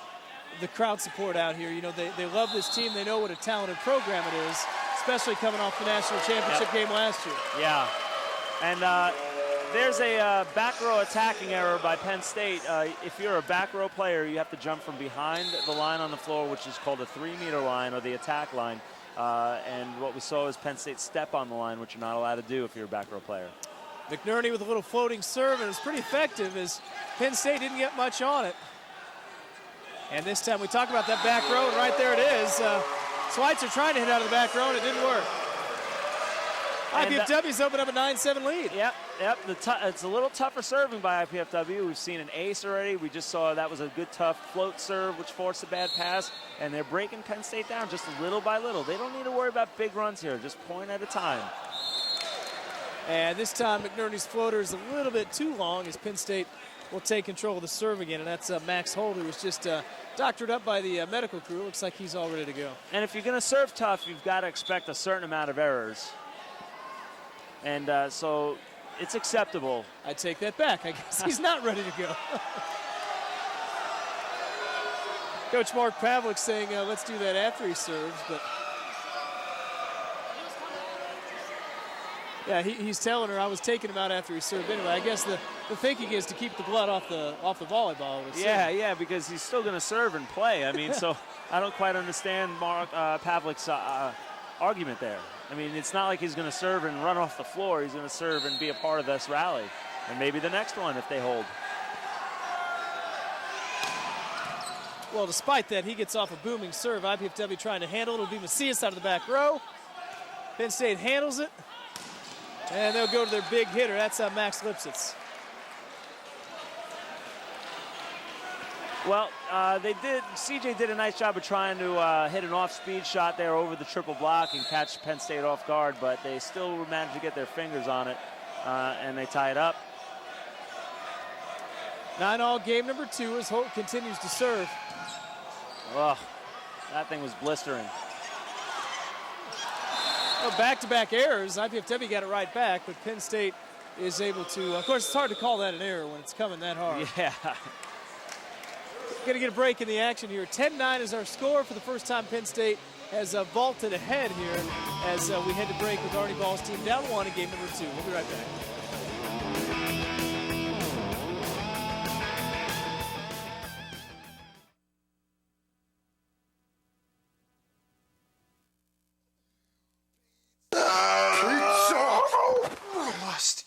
the crowd support out here. You know, they love this team. They know what a talented program it is, especially coming off the national championship game last year. Yeah, and there's a back row attacking error by Penn State. If you're a back row player, you have to jump from behind the line on the floor, which is called a 3-meter line or the attack line. And what we saw is Penn State step on the line, which you're not allowed to do if you're a back row player. McNerney with a little floating serve, and it was pretty effective as Penn State didn't get much on it. And this time we talk about that back row, and right there it is. Schweitzer trying to hit out of the back row, and it didn't work. IPFW's opened up a 9-7 lead. Yep. It's a little tougher serving by IPFW. We've seen an ace already. We just saw that was a good, tough float serve, which forced a bad pass, and they're breaking Penn State down just little by little. They don't need to worry about big runs here, just point at a time. And this time McNerney's floater is a little bit too long as Penn State will take control of the serve again, and that's Max Holt, who was just doctored up by the medical crew. Looks like he's all ready to go. And if you're going to serve tough, you've got to expect a certain amount of errors. And so it's acceptable. I take that back. I guess he's not ready to go. Coach Mark Pavlik saying, let's do that after he serves, but yeah, he's telling her I was taking him out after he served anyway. I guess the thinking is to keep the blood off the volleyball. Yeah, because he's still going to serve and play. I mean, so I don't quite understand Mark Pavlik's argument there. I mean, it's not like he's going to serve and run off the floor. He's going to serve and be a part of this rally, and maybe the next one if they hold. Well, despite that, he gets off a booming serve. IPFW trying to handle it. It'll be Macias out of the back row. Penn State handles it. And they'll go to their big hitter. That's Max Lipsitz. Well, CJ did a nice job of trying to hit an off-speed shot there over the triple block and catch Penn State off guard, but they still managed to get their fingers on it, and they tie it up. 9-all game number 2 as Holt continues to serve. Oh, that thing was blistering. Well, back-to-back errors. IPFW got it right back, but Penn State is able to, of course, it's hard to call that an error when it's coming that hard. Yeah. Going to get a break in the action here. 10-9 is our score. For the first time, Penn State has vaulted ahead here as we head to break with Arnie Ball's team down 1 in game number 2. We'll be right back.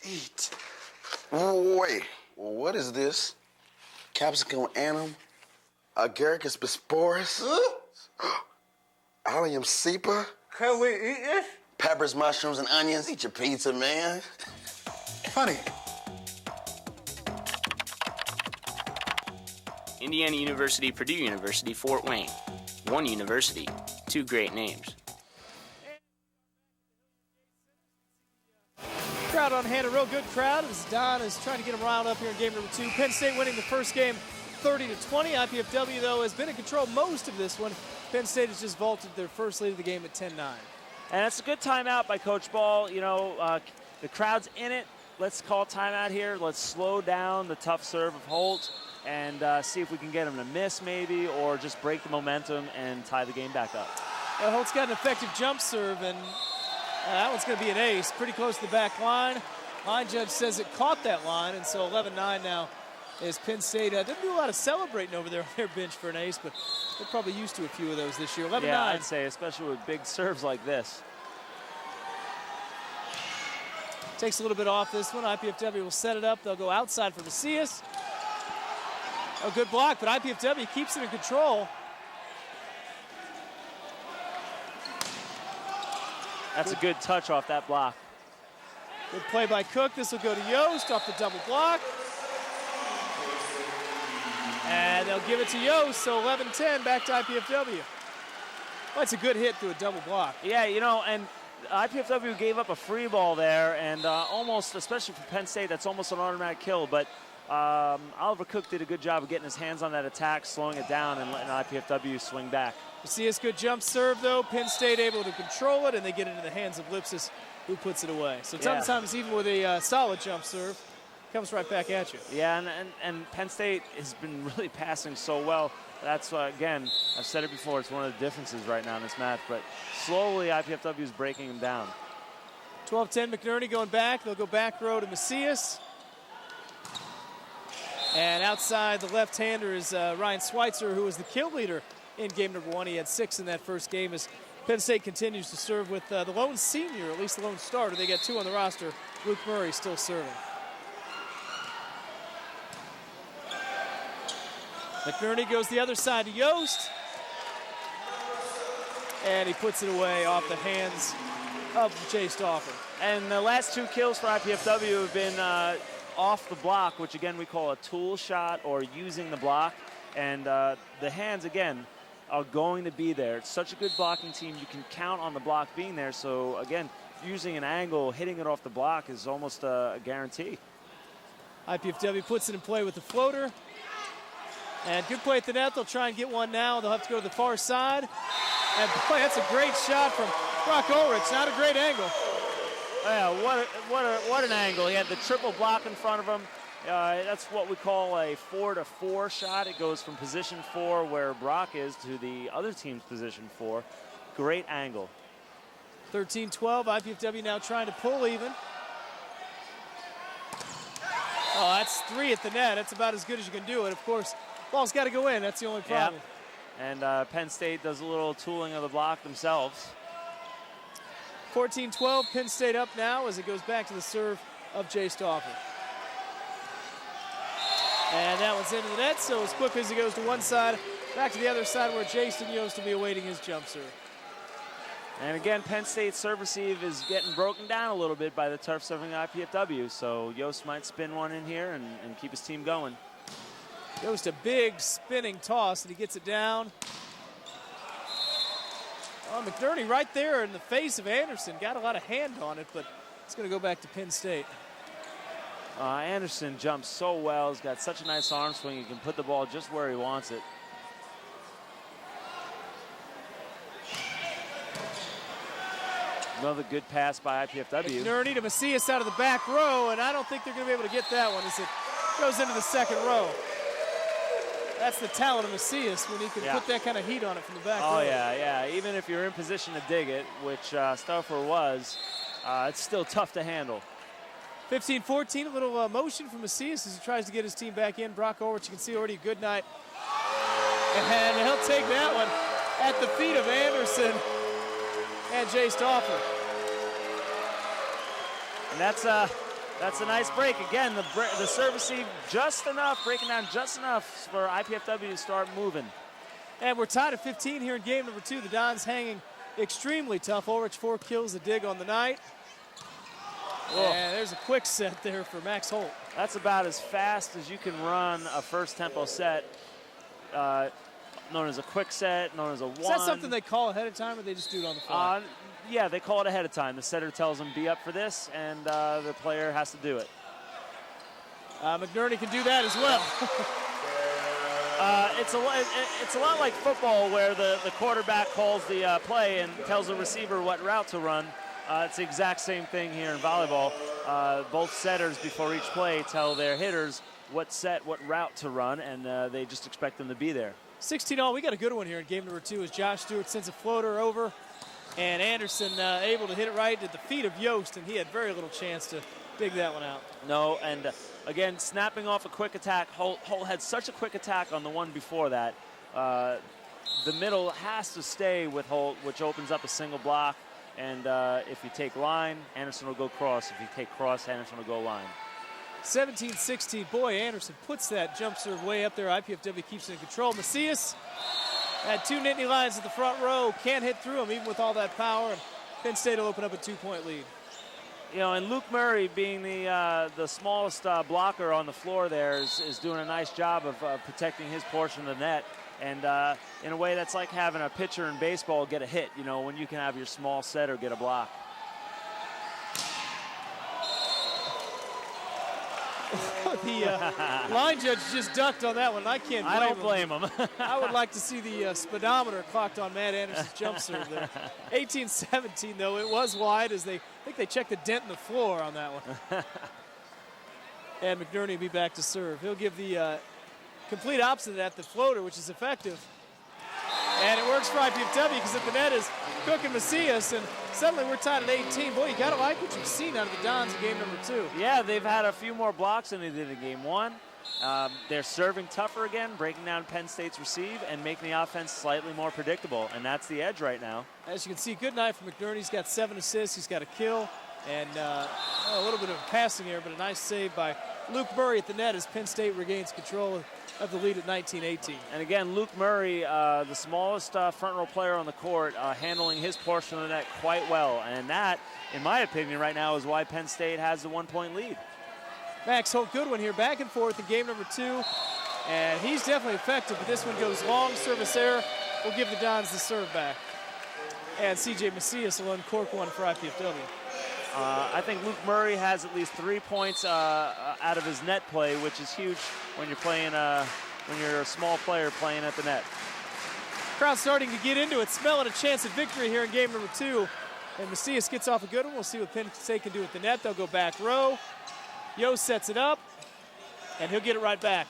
Eat. Wait, what is this? Capsicum anum, agaricus bisporus, allium cepa. Can we eat this? Peppers, mushrooms, and onions. Eat your pizza, man. Honey. Indiana University, Purdue University, Fort Wayne. One university, two great names. Crowd on hand, a real good crowd as Don is trying to get them riled up here in game number 2. Penn State winning the first game 30-20. IPFW, though, has been in control most of this one. Penn State has just vaulted their first lead of the game at 10-9. And it's a good timeout by Coach Ball. You know, the crowd's in it. Let's call timeout here. Let's slow down the tough serve of Holt and see if we can get him to miss maybe or just break the momentum and tie the game back up. Well, Holt's got an effective jump serve, and that one's going to be an ace, pretty close to the back line. Line judge says it caught that line, and so 11-9 now as Penn State didn't do a lot of celebrating over there on their bench for an ace, but they're probably used to a few of those this year. 11-9. Yeah, I'd say, especially with big serves like this. Takes a little bit off this one. IPFW will set it up. They'll go outside for Macias. A good block, but IPFW keeps it in control. That's a good touch off that block. Good play by Cook. This will go to Yost off the double block. And they'll give it to Yost, so 11-10 back to IPFW. Well, that's a good hit through a double block. Yeah, you know, and IPFW gave up a free ball there, and almost, especially for Penn State, that's almost an automatic kill, but Oliver Cook did a good job of getting his hands on that attack, slowing it down, and letting IPFW swing back. You see this good jump serve, though. Penn State able to control it, and they get it into the hands of Lipsis, who puts it away. So sometimes even with a solid jump serve, comes right back at you. Yeah, and Penn State has been really passing so well. That's, again, I've said it before, it's one of the differences right now in this match, but slowly IPFW is breaking them down. 12-10, McNerney going back. They'll go back row to Macias. And outside the left-hander is Ryan Schweitzer, who was the kill leader in game number 1. He had 6 in that first game as Penn State continues to serve with the lone senior, at least the lone starter. They got 2 on the roster. Luke Murray still serving. McNerney goes the other side to Yost. And he puts it away off the hands of Jay Stauffer. And the last 2 kills for IPFW have been off the block, which again we call a tool shot or using the block. And the hands, again, are going to be there. It's such a good blocking team. You can count on the block being there. So, again, using an angle, hitting it off the block is almost a guarantee. IPFW puts it in play with the floater. And good play at the net. They'll try and get one now. They'll have to go to the far side. And boy, that's a great shot from Brock Ulrich. Not a great angle. Yeah, what an angle. He had the triple block in front of him. That's what we call a 4-to-4 shot. It goes from position 4, where Brock is, to the other team's position 4. Great angle. 13-12, IPFW now trying to pull even. Oh, that's 3 at the net. That's about as good as you can do it. Of course, ball's got to go in. That's the only problem. Yeah. And Penn State does a little tooling of the block themselves. 14-12, Penn State up now as it goes back to the serve of Jay Stauffer. And that one's into the net, so as quickly as he goes to one side, back to the other side where Jason Yost will be awaiting his jump serve. And again, Penn State's serve receive is getting broken down a little bit by the turf serving IPFW, so Yost might spin one in here and keep his team going. Yost a big spinning toss, and he gets it down. Oh, McNerney right there in the face of Anderson. Got a lot of hand on it, but it's going to go back to Penn State. Anderson jumps so well. He's got such a nice arm swing. He can put the ball just where he wants it. Another good pass by IPFW. McNerney to Macias out of the back row, and I don't think they're going to be able to get that one as it goes into the second row. That's the talent of Macias when he can put that kind of heat on it from the back row. Oh, yeah. Even if you're in position to dig it, which Stauffer was, it's still tough to handle. 15-14, a little motion from Macias as he tries to get his team back in. Brock Ulrich, you can see already a good night. And he'll take that one at the feet of Anderson and Jay Stauffer. And that's a nice break. Again, the serve receive just enough, breaking down just enough for IPFW to start moving. And we're tied at 15 here in game number 2. The Dons hanging extremely tough. Ulrich 4 kills a dig on the night. And there's a quick set there for Max Holt. That's about as fast as you can run a first tempo set, known as a quick set, known as a 1. Is that something they call ahead of time, or they just do it on the fly? Yeah, they call it ahead of time. The setter tells them, be up for this, and the player has to do it. McNerney can do that as well. It's a lot like football, where the quarterback calls the play and tells the receiver what route to run. It's the exact same thing here in volleyball. Both setters before each play tell their hitters what route to run, and they just expect them to be there. 16-all, we got a good one here in game number 2 as Josh Stewart sends a floater over, and Anderson able to hit it right at the feet of Yost, and he had very little chance to dig that one out. No, and again, snapping off a quick attack. Holt had such a quick attack on the one before that. The middle has to stay with Holt, which opens up a single block. And if you take line, Anderson will go cross. If you take cross, Anderson will go line. 17-16. Boy, Anderson puts that jump serve way up there. IPFW keeps it in control. Macias had 2 Nittany Lions at the front row. Can't hit through them even with all that power. And Penn State will open up a 2-point lead. You know, and Luke Murray, being the smallest blocker on the floor there, is doing a nice job of protecting his portion of the net. And in a way, that's like having a pitcher in baseball get a hit, you know, when you can have your small setter get a block. The line judge just ducked on that one. I don't blame him. I would like to see the speedometer clocked on Matt Anderson's jump serve there. 18-17, though. It was wide as I think they checked the dent in the floor on that one. And McNerney will be back to serve. He'll give the complete opposite of that, the floater, which is effective. And it works for IPFW because at the net is Cook and Macias, and suddenly we're tied at 18. Boy, you got to like what you've seen out of the Dons in game number 2. Yeah, they've had a few more blocks than they did in game 1. They're serving tougher again, breaking down Penn State's receive and making the offense slightly more predictable, and that's the edge right now. As you can see, good night from McNerney. He's got 7 assists. He's got a kill and a little bit of a passing error, but a nice save by Luke Murray at the net as Penn State regains control of the lead at 19-18. And again, Luke Murray, the smallest front row player on the court, handling his portion of the net quite well. And that, in my opinion, right now is why Penn State has the 1-point lead. Max Holt, good one here, back and forth in game number 2. And he's definitely effective, but this one goes long, service error. We'll give the Dons the serve back. And C.J. Macias will uncork one for IPFW. I think Luke Murray has at least 3 points out of his net play, which is huge when you're playing when you're a small player playing at the net. Crowd starting to get into it, smelling a chance at victory here in game number 2. And Macias gets off a good one. We'll see what Penn State can do with the net. They'll go back row. Yost sets it up, and he'll get it right back.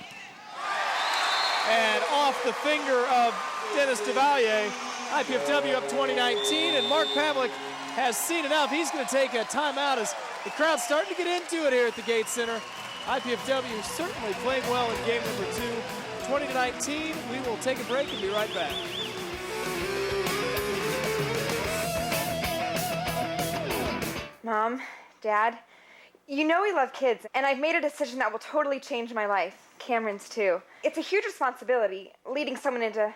And off the finger of Dennis DeValier, IPFW up 2019, and Mark Pavlik has seen enough. He's going to take a timeout as the crowd's starting to get into it here at the Gates Center. IPFW certainly playing well in game number 2. 20-19, we will take a break and be right back. Mom, Dad, you know we love kids, and I've made a decision that will totally change my life. Cameron's too. It's a huge responsibility, leading someone into,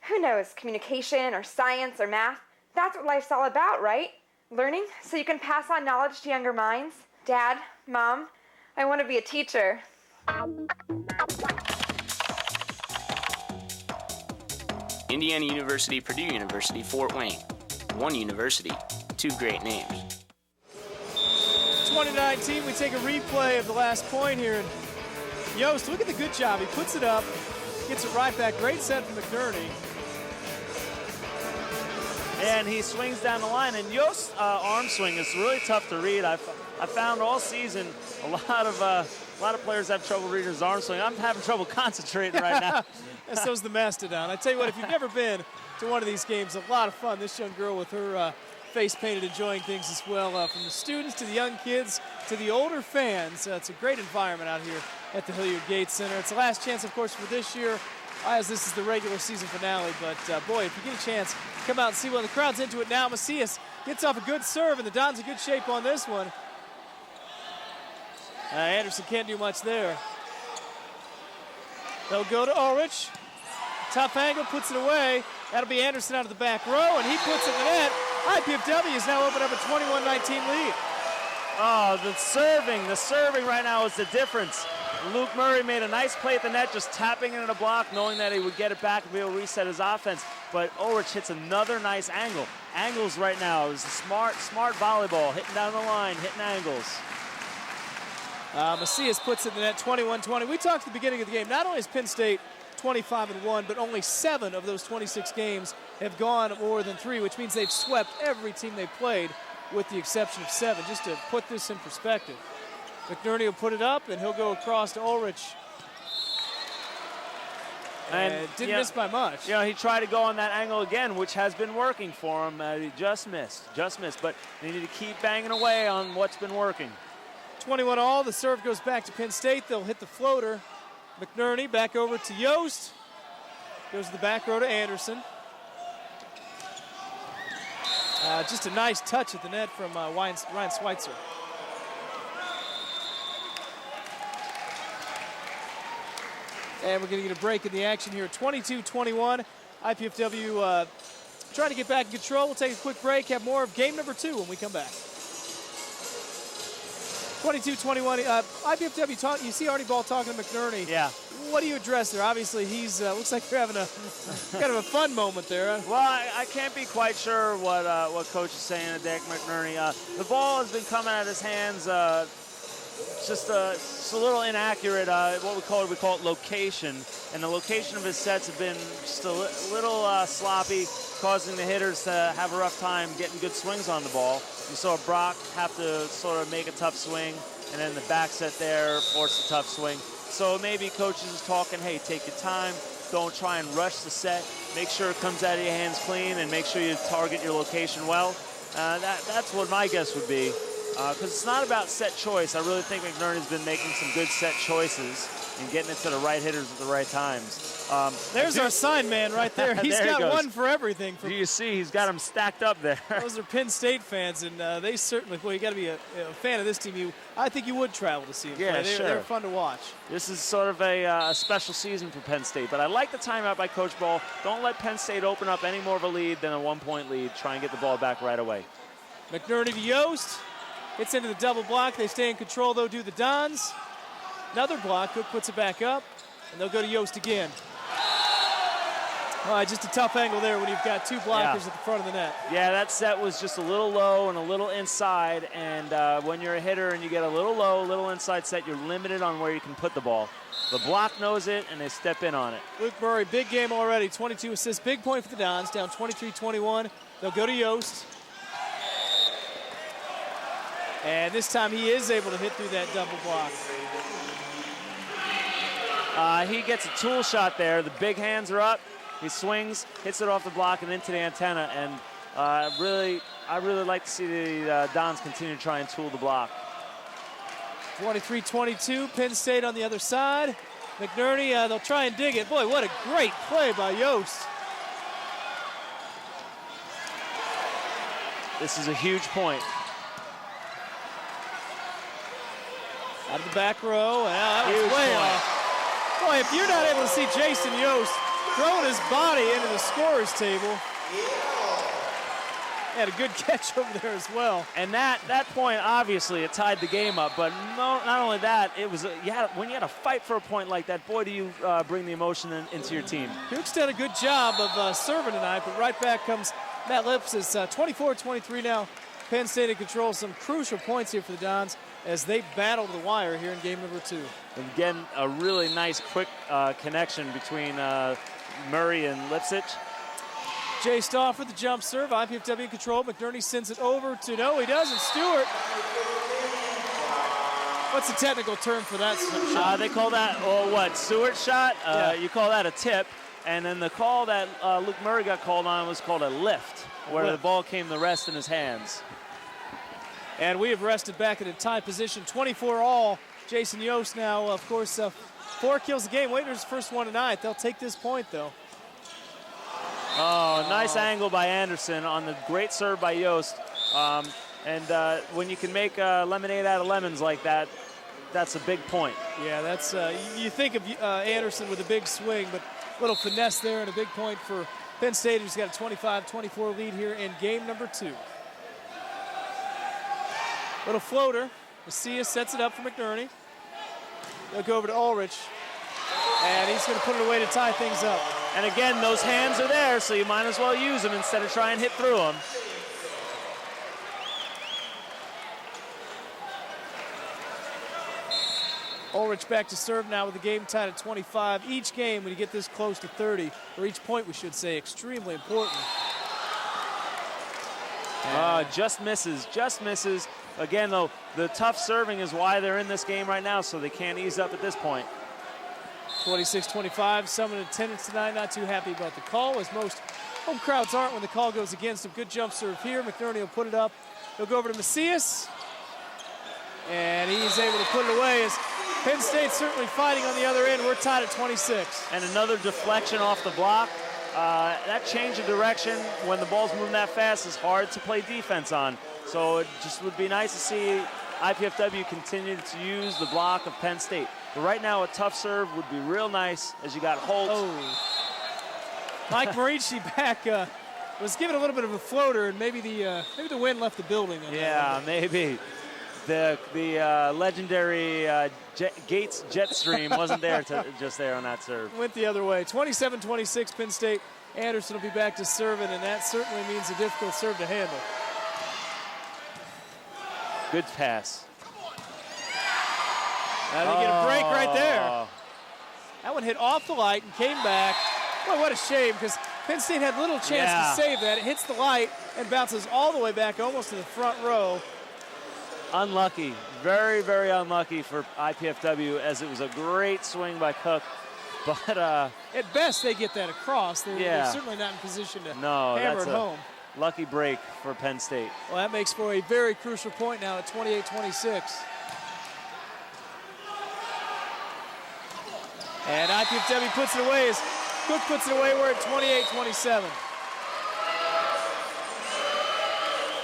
who knows, communication or science or math. That's what life's all about, right? Learning so you can pass on knowledge to younger minds. Dad, Mom, I want to be a teacher. Indiana University, Purdue University, Fort Wayne. One university, two great names. 2019, we take a replay of the last point here. And Yost, look at the good job. He puts it up, gets it right back. Great set from McNerney. And he swings down the line. And Yost's arm swing is really tough to read. I found all season a lot of players have trouble reading his arm swing. I'm having trouble concentrating right now. And so's the Mastodon. I tell you what, if you've never been to one of these games, a lot of fun. This young girl with her face painted, enjoying things as well. From the students to the young kids to the older fans. It's a great environment out here at the Hilliard Gates Center. It's the last chance, of course, for this year, as this is the regular season finale. But, boy, if you get a chance, come out and see one. The crowd's into it now. Macias gets off a good serve, and the Dons in good shape on this one. Anderson can't do much there. They'll go to Ulrich. Tough angle, puts it away. That'll be Anderson out of the back row, and he puts it in the net. IPFW is now opened up a 21-19 lead. Oh, the serving right now is the difference. Luke Murray made a nice play at the net, just tapping it in a block, knowing that he would get it back and be able to reset his offense. But Ulrich hits another nice angle. Angles right now is a smart volleyball, hitting down the line, hitting angles. Macias puts it in the net, 21-20. We talked at the beginning of the game, not only is Penn State 25-1, but only 7 of those 26 games have gone more than 3, which means they've swept every team they've played with the exception of 7, just to put this in perspective. McNerney will put it up, and he'll go across to Ulrich. And didn't miss by much. You know, he tried to go on that angle again, which has been working for him. He just missed. But they need to keep banging away on what's been working. 21-all, the serve goes back to Penn State. They'll hit the floater. McNerney back over to Yost. Goes to the back row to Anderson. Just a nice touch at the net from Ryan Schweitzer. And we're going to get a break in the action here. 22-21. IPFW trying to get back in control. We'll take a quick break, have more of game number 2 when we come back. 22-21. IPFW, you see Arnie Ball talking to McNerney. Yeah. What do you address there? Obviously, he's looks like you're having a kind of a fun moment there. Well, I can't be quite sure what Coach is saying to Dick McNerney. The ball has been coming out of his hands just a little inaccurate. What we call it location, and the location of his sets have been just a little sloppy, causing the hitters to have a rough time getting good swings on the ball. You saw Brock have to sort of make a tough swing, and then the back set there forced a tough swing. So maybe coaches is talking, hey, take your time, don't try and rush the set, make sure it comes out of your hands clean, and make sure you target your location well. That's what my guess would be. Because it's not about set choice. I really think McNerney's been making some good set choices and getting it to the right hitters at the right times. There's our sign man right there. He's got one for everything. Do you see? He's got them stacked up there. Those are Penn State fans, and they certainly, boy, you got to be a fan of this team. I think you would travel to see them play. They're fun to watch. This is sort of a special season for Penn State, but I like the timeout by Coach Ball. Don't let Penn State open up any more of a lead than a 1-point lead. Try and get the ball back right away. McNerney to Yost. Hits into the double block. They stay in control, though, do the Dons. Another block. Cook puts it back up, and they'll go to Yost again. All right, just a tough angle there when you've got 2 blockers at the front of the net. Yeah, that set was just a little low and a little inside, and when you're a hitter and you get a little low, a little inside set, you're limited on where you can put the ball. The block knows it, and they step in on it. Luke Murray, big game already, 22 assists. Big point for the Dons, down 23-21. They'll go to Yost. And this time he is able to hit through that double block. He gets a tool shot there. The big hands are up. He swings, hits it off the block and into the antenna. And I really like to see the Dons continue to try and tool the block. 23-22, Penn State on the other side. McNerney, they'll try and dig it. Boy, what a great play by Yost. This is a huge point. Out of the back row, and that was way off. Boy, if you're not able to see Jason Yost throwing his body into the scorer's table, he had a good catch over there as well. And that point, obviously, it tied the game up. But not only that, it was when you had to fight for a point like that, boy, do you bring the emotion into your team. Duke's done a good job of serving tonight, but right back comes Matt Lips. It's 24-23 now. Penn State in control. Some crucial points here for the Dons as they battle the wire here in game number 2. And again, a really nice, quick connection between Murray and Lipsich. Jay Stauffer, the jump serve. IPFW in control. McNerney sends it over to, no, he doesn't. Stewart. What's the technical term for that shot? They call that, Stewart shot? Yeah. You call that a tip. And then the call that Luke Murray got called on was called a lift, where the ball came to rest in his hands. And we have rested back in a tie position, 24 all. Jason Yost now, of course, 4 kills a game. Waiters' first one tonight. They'll take this point, though. Oh, nice angle by Anderson on the great serve by Yost. When you can make lemonade out of lemons like that, that's a big point. Yeah, that's you think of Anderson with a big swing, but a little finesse there and a big point for Penn State, who's got a 25-24 lead here in game number 2. Little floater. Macias sets it up for McNerney. They'll go over to Ulrich. And he's going to put it away to tie things up. And again, those hands are there, so you might as well use them instead of trying to hit through them. Ulrich back to serve now with the game tied at 25. Each game, when you get this close to 30, or each point, we should say, extremely important. Just misses. Again, though, the tough serving is why they're in this game right now, so they can't ease up at this point. 26-25, some in attendance tonight not too happy about the call, as most home crowds aren't when the call goes against them. Good jump serve here. McNerney will put it up. He'll go over to Macias, and he's able to put it away as Penn State's certainly fighting on the other end. We're tied at 26. And another deflection off the block. That change of direction when the ball's moving that fast is hard to play defense on. So it just would be nice to see IPFW continue to use the block of Penn State. But right now, a tough serve would be real nice as you got Holt. Mike Marici back was given a little bit of a floater, and maybe the wind left the building. Yeah, maybe. The legendary Gates jet stream wasn't there just there on that serve. Went the other way. 27-26, Penn State. Anderson will be back to serving, and that certainly means a difficult serve to handle. Good pass. Now they get a break right there. That one hit off the light and came back. Boy, what a shame, because Penn State had little chance to save that. It hits the light and bounces all the way back almost to the front row. Unlucky. Very, very unlucky for IPFW, as it was a great swing by Cook. But at best, they get that across. They're certainly not in position to hammer it home. Lucky break for Penn State. Well, that makes for a very crucial point now at 28-26. And IPFW puts it away as Cook puts it away. We're at 28-27.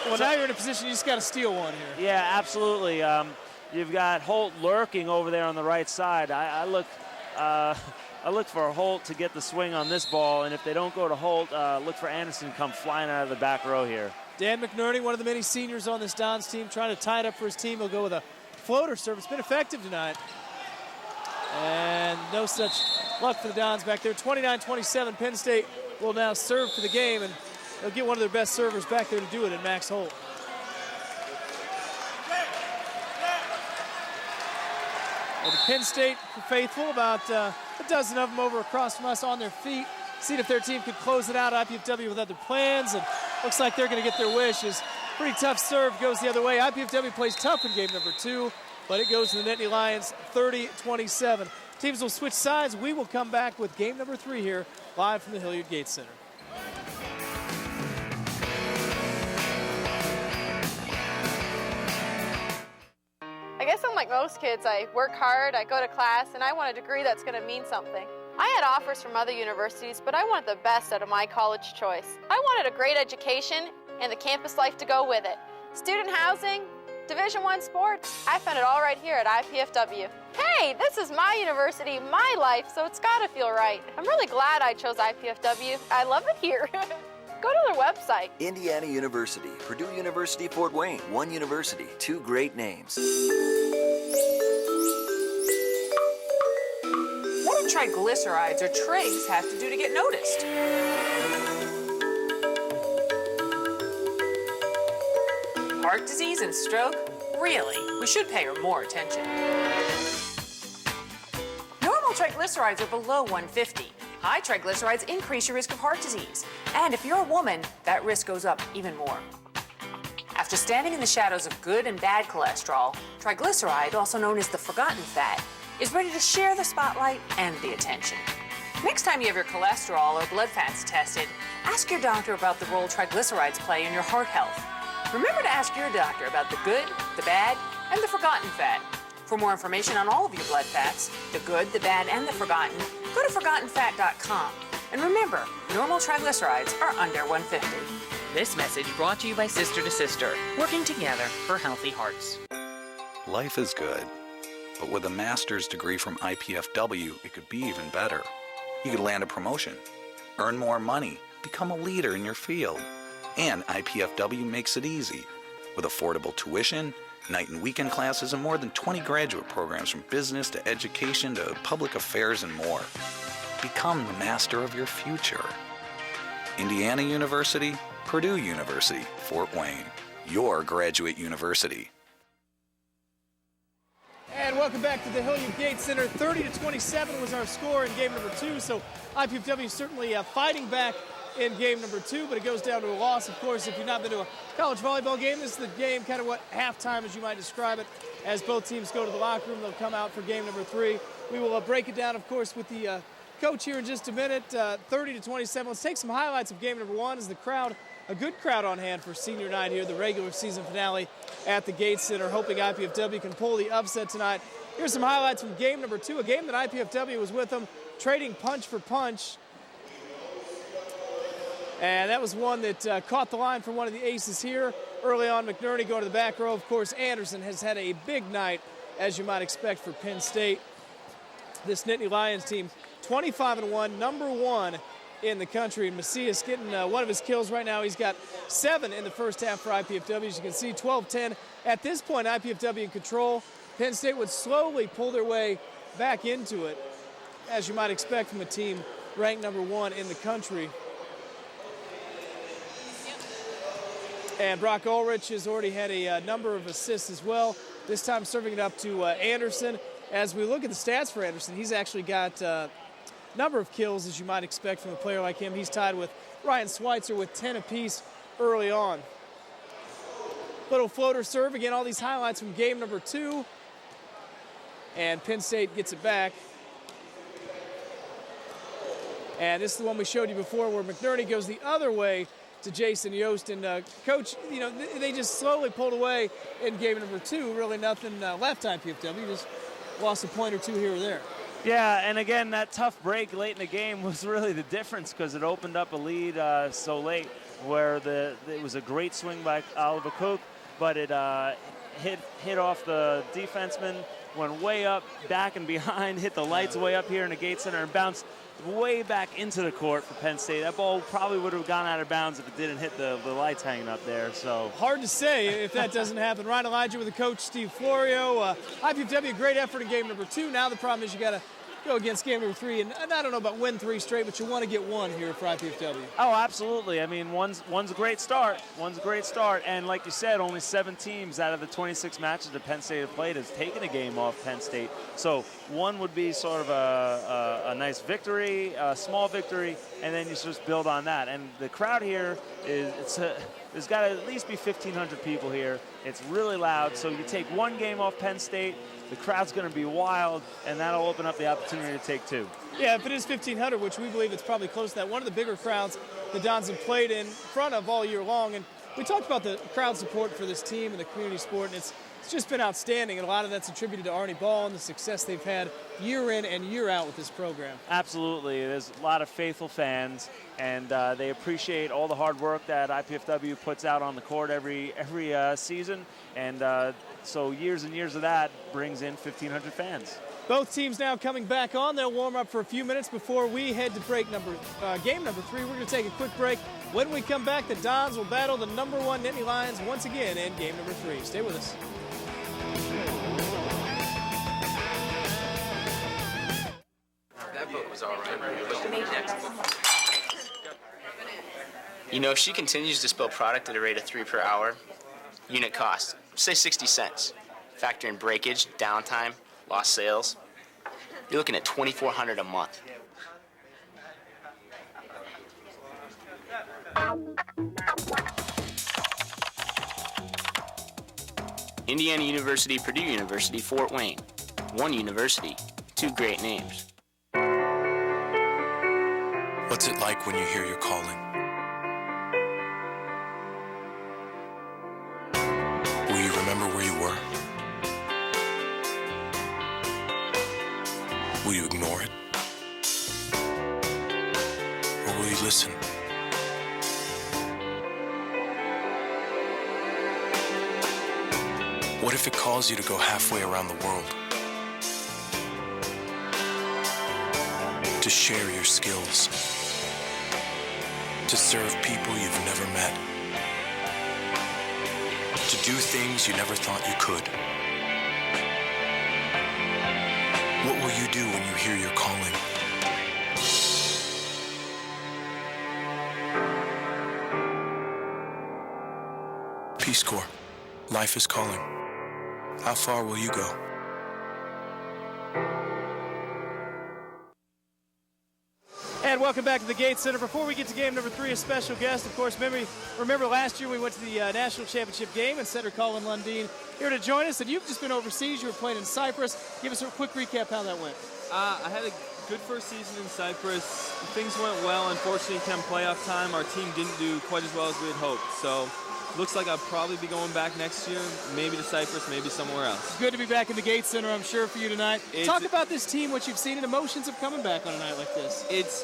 Well, now you're in a position you just got to steal one here. Yeah, absolutely. You've got Holt lurking over there on the right side. I look for Holt to get the swing on this ball, and if they don't go to Holt, look for Anderson to come flying out of the back row here. Dan McNerney, one of the many seniors on this Dons team, trying to tie it up for his team. He'll go with a floater serve. It's been effective tonight. And no such luck for the Dons back there. 29-27, Penn State will now serve for the game, and they'll get one of their best servers back there to do it in Max Holt. Well, the Penn State faithful, about a dozen of them over across from us on their feet. See if their team could close it out. IPFW with other plans, and looks like they're going to get their wish as Pretty tough serve, goes the other way. IPFW plays tough in game number 2, but it goes to the Nittany Lions 30-27. Teams will switch sides. We will come back with game number 3 here, live from the Hilliard Gates Center. I guess I'm like most kids. I work hard, I go to class, and I want a degree that's going to mean something. I had offers from other universities, but I wanted the best out of my college choice. I wanted a great education and the campus life to go with it. Student housing, Division I sports, I found it all right here at IPFW. Hey, this is my university, my life, so it's got to feel right. I'm really glad I chose IPFW. I love it here. Go to their website. Indiana University, Purdue University, Fort Wayne. One university, two great names. What do triglycerides or trigs have to do to get noticed? Heart disease and stroke? Really? We should pay her more attention. Normal triglycerides are below 150. High triglycerides increase your risk of heart disease. And if you're a woman, that risk goes up even more. After standing in the shadows of good and bad cholesterol, triglyceride, also known as the forgotten fat, is ready to share the spotlight and the attention. Next time you have your cholesterol or blood fats tested, ask your doctor about the role triglycerides play in your heart health. Remember to ask your doctor about the good, the bad, and the forgotten fat. For more information on all of your blood fats, the good, the bad, and the forgotten, go to ForgottenFat.com. And remember, normal triglycerides are under 150. This message brought to you by Sister to Sister, working together for healthy hearts. Life is good, but with a master's degree from IPFW, it could be even better. You could land a promotion, earn more money, become a leader in your field. And IPFW makes it easy. With affordable tuition, night and weekend classes, and more than 20 graduate programs from business to education to public affairs and more. Become the master of your future. Indiana University, Purdue University, Fort Wayne, your graduate university. And welcome back to the Hilliard Gates Center. 30-27 was our score in game number 2, so IPFW certainly fighting back in game number 2, but it goes down to a loss. Of course, if you've not been to a college volleyball game, this is the game, kind of what halftime, as you might describe it. As both teams go to the locker room, they'll come out for game number 3. We will break it down, of course, with the coach here in just a minute. 30-27. Let's take some highlights of game number 1 as the crowd, a good crowd on hand for senior night here, the regular season finale at the Gates Center, hoping IPFW can pull the upset tonight. Here's some highlights from game number 2, a game that IPFW was with them, trading punch for punch. And that was one that caught the line for one of the aces here. Early on, McNerney going to the back row. Of course, Anderson has had a big night, as you might expect, for Penn State. This Nittany Lions team, 25-1, number 1 in the country. And Macias getting one of his kills right now. He's got 7 in the first half for IPFW. As you can see, 12-10. At this point, IPFW in control. Penn State would slowly pull their way back into it, as you might expect from a team ranked number 1 in the country. And Brock Ulrich has already had a number of assists as well, this time serving it up to Anderson. As we look at the stats for Anderson, he's actually got a number of kills, as you might expect from a player like him. He's tied with Ryan Schweitzer with 10 apiece early on. Little floater serve. Again, all these highlights from game number 2. And Penn State gets it back. And this is the one we showed you before where McNerney goes the other way to Jason Yost. And Coach, you know, they just slowly pulled away in game number 2. Really nothing left on PFW. Just lost a point or two here or there. Yeah, and again, that tough break late in the game was really the difference because it opened up a lead so late where it was a great swing by Oliver Cook, but it hit off the defenseman, went way up, back and behind, hit the lights way up here in the Gates Center and bounced way back into the court for Penn State. That ball probably would have gone out of bounds if it didn't hit the lights hanging up there. So hard to say if that doesn't happen. Ryan Elijah with the coach, Steve Florio. IPFW, great effort in game number 2. Now the problem is you got to go against game number 3, and I don't know about win 3 straight, but you want to get one here for IPFW. Oh, absolutely. I mean, one's a great start. And like you said, only 7 teams out of the 26 matches that Penn State have played has taken a game off Penn State. So one would be sort of a nice victory, a small victory, and then you just build on that. And the crowd here there's got to at least be 1,500 people here. It's really loud, so you take one game off Penn State, the crowd's going to be wild, and that'll open up the opportunity to take 2. Yeah, if it is 1,500, which we believe it's probably close to that, one of the bigger crowds the Dons have played in front of all year long. And we talked about the crowd support for this team and the community sport, and it's just been outstanding, and a lot of that's attributed to Arnie Ball and the success they've had year in and year out with this program. Absolutely. There's a lot of faithful fans, and they appreciate all the hard work that IPFW puts out on the court every season, and so years and years of that brings in 1,500 fans. Both teams now coming back on. They'll warm up for a few minutes before we head to game number 3. We're going to take a quick break. When we come back, the Dons will battle the number 1 Nittany Lions once again in game number 3. Stay with us. That boat was all right. You know, if she continues to spill product at a rate of 3 per hour, unit cost, say 60 cents. Factor in breakage, downtime, lost sales, you're looking at $2,400 a month. Indiana University, Purdue University, Fort Wayne. One university, 2 great names. What's it like when you hear your calling? Will you remember where you were? Will you ignore it? Or will you listen? What if it calls you to go halfway around the world? To share your skills? To serve people you've never met? To do things you never thought you could? What will you do when you hear your calling? Peace Corps. Life is calling. How far will you go? And welcome back to the Gates Center. Before we get to game number 3, a special guest, of course. Remember last year we went to the national championship game, and Senator Colin Lundeen here to join us. And you've just been overseas. You were playing in Cyprus. Give us a quick recap how that went. I had a good first season in Cyprus. Things went well. Unfortunately, come playoff time, our team didn't do quite as well as we had hoped. So looks like I'll probably be going back next year, maybe to Cyprus, maybe somewhere else. Good to be back in the Gates Center, I'm sure, for you tonight. Talk about this team, what you've seen, and emotions of coming back on a night like this.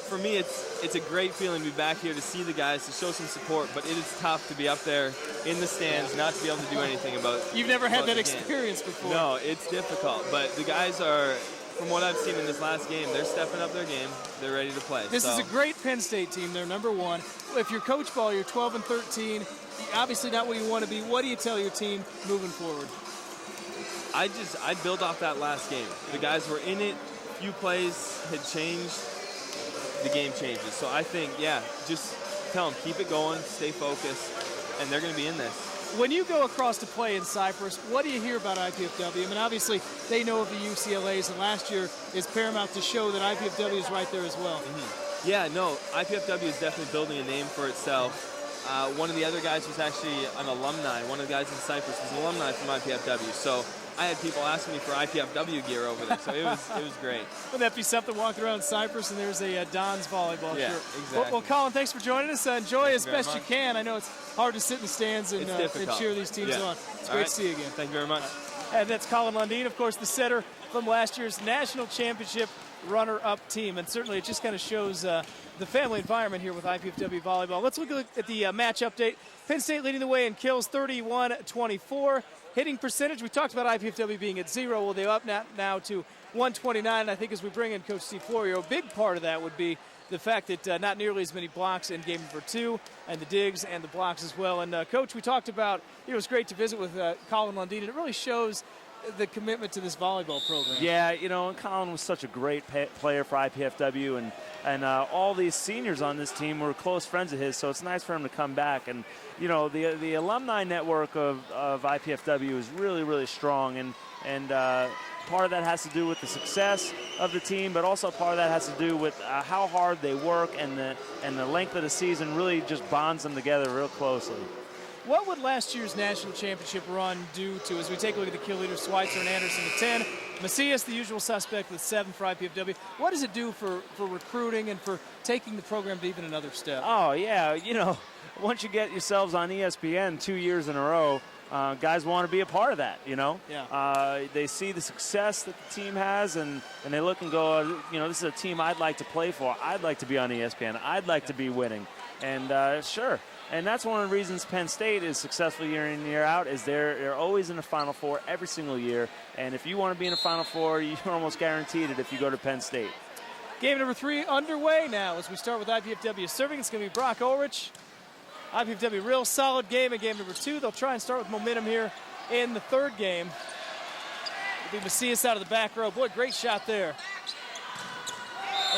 For me, it's a great feeling to be back here, to see the guys, to show some support, but it is tough to be up there in the stands, not to be able to do anything about it. You've never had that experience before. No, it's difficult, but the guys are, from what I've seen in this last game, they're stepping up their game. They're ready to play. This is a great Penn State team. They're number 1. If you're Coach Ball, you're 12-13. Obviously not where you want to be. What do you tell your team moving forward? I'd build off that last game. The guys were in it. Few plays had changed. The game changes. So I think, just tell them, keep it going, stay focused, and they're going to be in this. When you go across to play in Cyprus, what do you hear about IPFW? I mean, obviously, they know of the UCLAs, and last year is paramount to show that IPFW is right there as well. Mm-hmm. Yeah, no, IPFW is definitely building a name for itself. One of the other guys was actually an alumni. One of the guys in Cyprus was an alumni from IPFW. So I had people asking me for IPFW gear over there. So it was great. Wouldn't that be something, walking around Cyprus and there's a Don's volleyball shirt? Exactly. Well, Colin, thanks for joining us. Enjoy as best you can. I know it's hard to sit in the stands and cheer these teams on. It's great to see you again. Thank you very much. And that's Colin Lundeen, of course, the setter from last year's national championship runner-up team. And certainly it just kind of shows the family environment here with IPFW volleyball. Let's look at the match update. Penn State leading the way in kills, 31-24. Hitting percentage, we talked about IPFW being at 0. Well, they're up now to 129. I think as we bring in Coach Steve Florio, a big part of that would be the fact that not nearly as many blocks in game number 2, and the digs and the blocks as well. And Coach, we talked about, it was great to visit with Colin Lundeen, and it really shows the commitment to this volleyball program. Yeah, and Colin was such a great player for IPFW, and all these seniors on this team were close friends of his, so it's nice for him to come back. And, the alumni network of IPFW is really, really strong, and part of that has to do with the success of the team, but also part of that has to do with how hard they work, and the length of the season really just bonds them together real closely. What would last year's national championship run do to, as we take a look at the kill leaders, Schweitzer and Anderson at 10, Macias, the usual suspect, with 7 for IPFW. What does it do for recruiting and for taking the program to even another step? Oh, yeah. Once you get yourselves on ESPN 2 years in a row, guys want to be a part of that, Yeah. They see the success that the team has, and they look and go, this is a team I'd like to play for. I'd like to be on ESPN. I'd like to be winning. And sure. And that's one of the reasons Penn State is successful year in, year out, is they're always in the Final Four every single year. And if you want to be in the Final Four, you're almost guaranteed it if you go to Penn State. Game number 3 underway now as we start with IPFW serving. It's going to be Brock Ulrich. IPFW, real solid game in game number 2. They'll try and start with momentum here in the third game. It'll be Macias out of the back row. Boy, great shot there.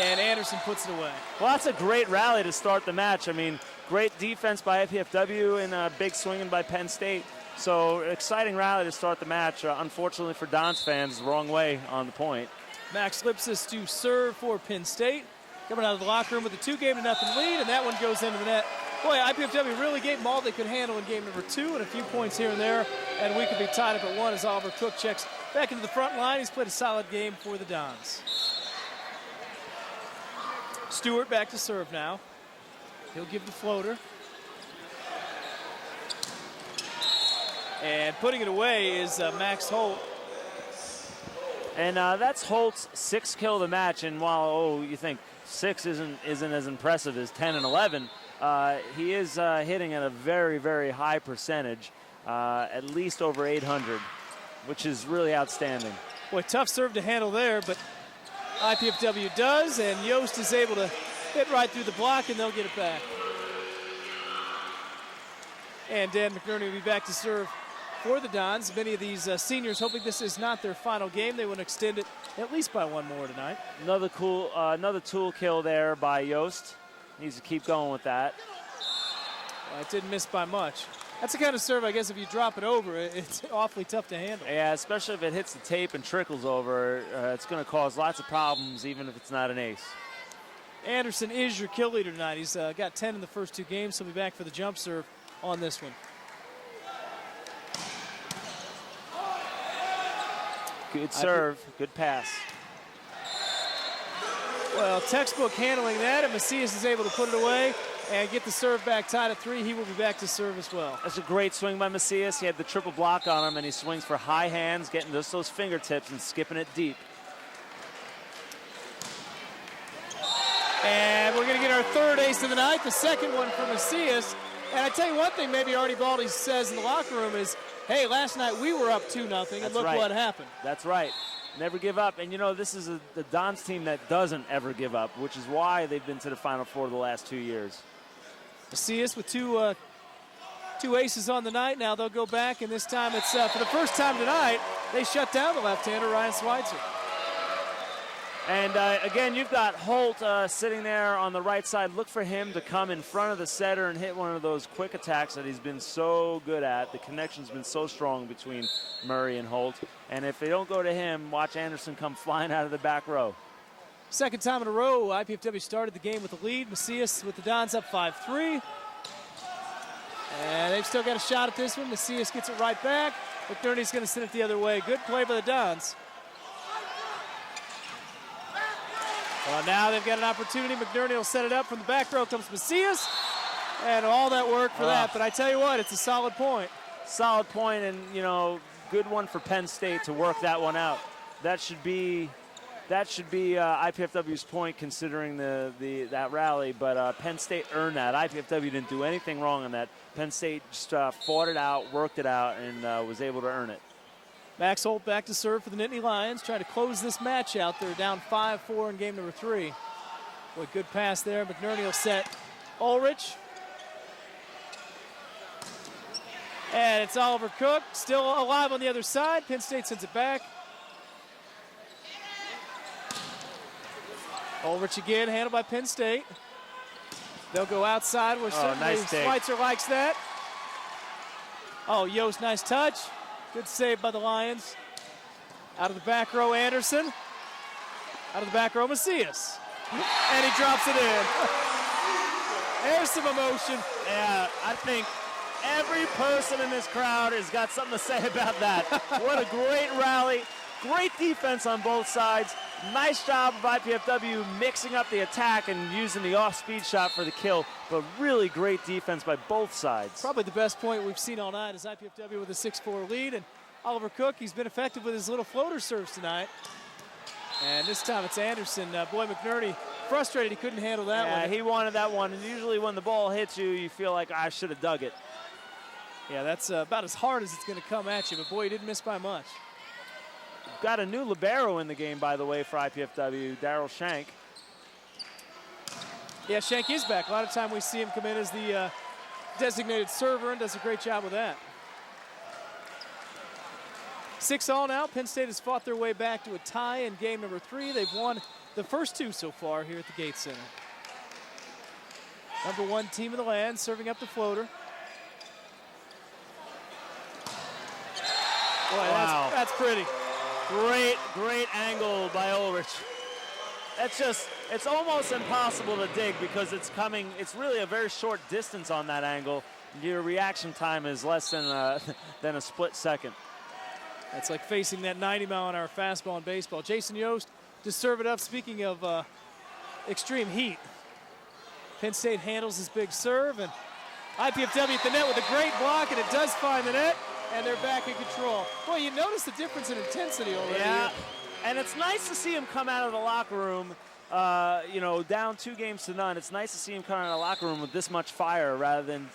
And Anderson puts it away. Well, that's a great rally to start the match. I mean, great defense by IPFW and a big swinging by Penn State. So, exciting rally to start the match. Unfortunately for Don's fans, the wrong way on the point. Max Lipsis to serve for Penn State. Coming out of the locker room with a 2-0 lead, and that one goes into the net. Boy, IPFW really gave them all they could handle in game number 2, and a few points here and there, and we could be tied up at 1 as Oliver Cook checks back into the front line. He's played a solid game for the Dons. Stewart back to serve now. He'll give the floater. And putting it away is Max Holt. And that's Holt's 6th kill of the match. And while, you think 6 isn't as impressive as 10 and 11, he is hitting at a very, very high percentage, at least over 800, which is really outstanding. Boy, tough serve to handle there, but IPFW does, and Yost is able to hit right through the block, and they'll get it back. And Dan McNerney will be back to serve for the Dons. Many of these seniors hoping this is not their final game. They want to extend it at least by 1 more tonight. Another tool kill there by Yost. Needs to keep going with that. Well, it didn't miss by much. That's the kind of serve, I guess, if you drop it over, it's awfully tough to handle. Yeah, especially if it hits the tape and trickles over. It's going to cause lots of problems, even if it's not an ace. Anderson is your kill leader tonight. He's got 10 in the first 2 games. He'll be back for the jump serve on this one. Good serve, good pass. Well, textbook handling that, and Macias is able to put it away and get the serve back tied at 3. He will be back to serve as well. That's a great swing by Macias. He had the triple block on him, and he swings for high hands, getting just those fingertips and skipping it deep. And we're going to get our 3rd ace of the night, the 2nd one for Macias. And I tell you one thing maybe Artie Baldy says in the locker room is, hey, last night we were up 2-0, and look what happened. That's right. Never give up. And, this is the Dons team that doesn't ever give up, which is why they've been to the Final Four the last 2 years. Macias with two aces on the night. Now they'll go back, and this time it's, for the first time tonight, they shut down the left-hander, Ryan Schweitzer. And, again, you've got Holt sitting there on the right side. Look for him to come in front of the setter and hit one of those quick attacks that he's been so good at. The connection's been so strong between Murray and Holt. And if they don't go to him, watch Anderson come flying out of the back row. 2nd time in a row, IPFW started the game with a lead. Macias with the Dons up 5-3. And they've still got a shot at this one. Macias gets it right back. McNerney's going to send it the other way. Good play by the Dons. Well, now they've got an opportunity. McNerney will set it up. From the back row comes Macias. And all that work for that. But I tell you what, it's a solid point. Solid point, and, good one for Penn State to work that one out. That should be IPFW's point considering that rally, but Penn State earned that. IPFW didn't do anything wrong on that. Penn State just fought it out, worked it out, and was able to earn it. Max Holt back to serve for the Nittany Lions, trying to close this match out. They're down 5-4 in game number 3. Boy, good pass there. McNerney will set Ulrich. And it's Oliver Cook, still alive on the other side. Penn State sends it back. Ulrich again, handled by Penn State. They'll go outside where certainly nice dig. Schweitzer likes that. Oh, Yost, nice touch. Good save by the Lions. Out of the back row, Anderson. Out of the back row, Macias. And he drops it in. There's some emotion. Yeah, I think every person in this crowd has got something to say about that. What a great rally. Great defense on both sides. Nice job of IPFW mixing up the attack and using the off-speed shot for the kill, but really great defense by both sides. Probably the best point we've seen all night is IPFW with a 6-4 lead, and Oliver Cook, he's been effective with his little floater serves tonight. And this time it's Anderson. Boy, McNerney frustrated he couldn't handle that one. Yeah, he wanted that one, and usually when the ball hits you, you feel like, I should have dug it. Yeah, that's about as hard as it's going to come at you, but boy, he didn't miss by much. Got a new libero in the game, by the way, for IPFW, Daryl Shank. Yeah, Shank is back. A lot of time we see him come in as the designated server and does a great job with that. 6-all now. Penn State has fought their way back to a tie in game number 3. They've won the first 2 so far here at the Gates Center. Number 1 team in the land serving up the floater. Boy, wow. That's pretty. Great angle by Ulrich. It's almost impossible to dig because it's really a very short distance on that angle. Your reaction time is less than a split second. That's like facing that 90-mile-an-hour fastball in baseball. Jason Yost to serve it up. Speaking of extreme heat, Penn State handles his big serve, and IPFW at the net with a great block, and it does find the net, and they're back in control. Boy, you notice the difference in intensity already. Yeah, and it's nice to see him come out of the locker room, down 2-0. It's nice to see him come out of the locker room with this much fire rather than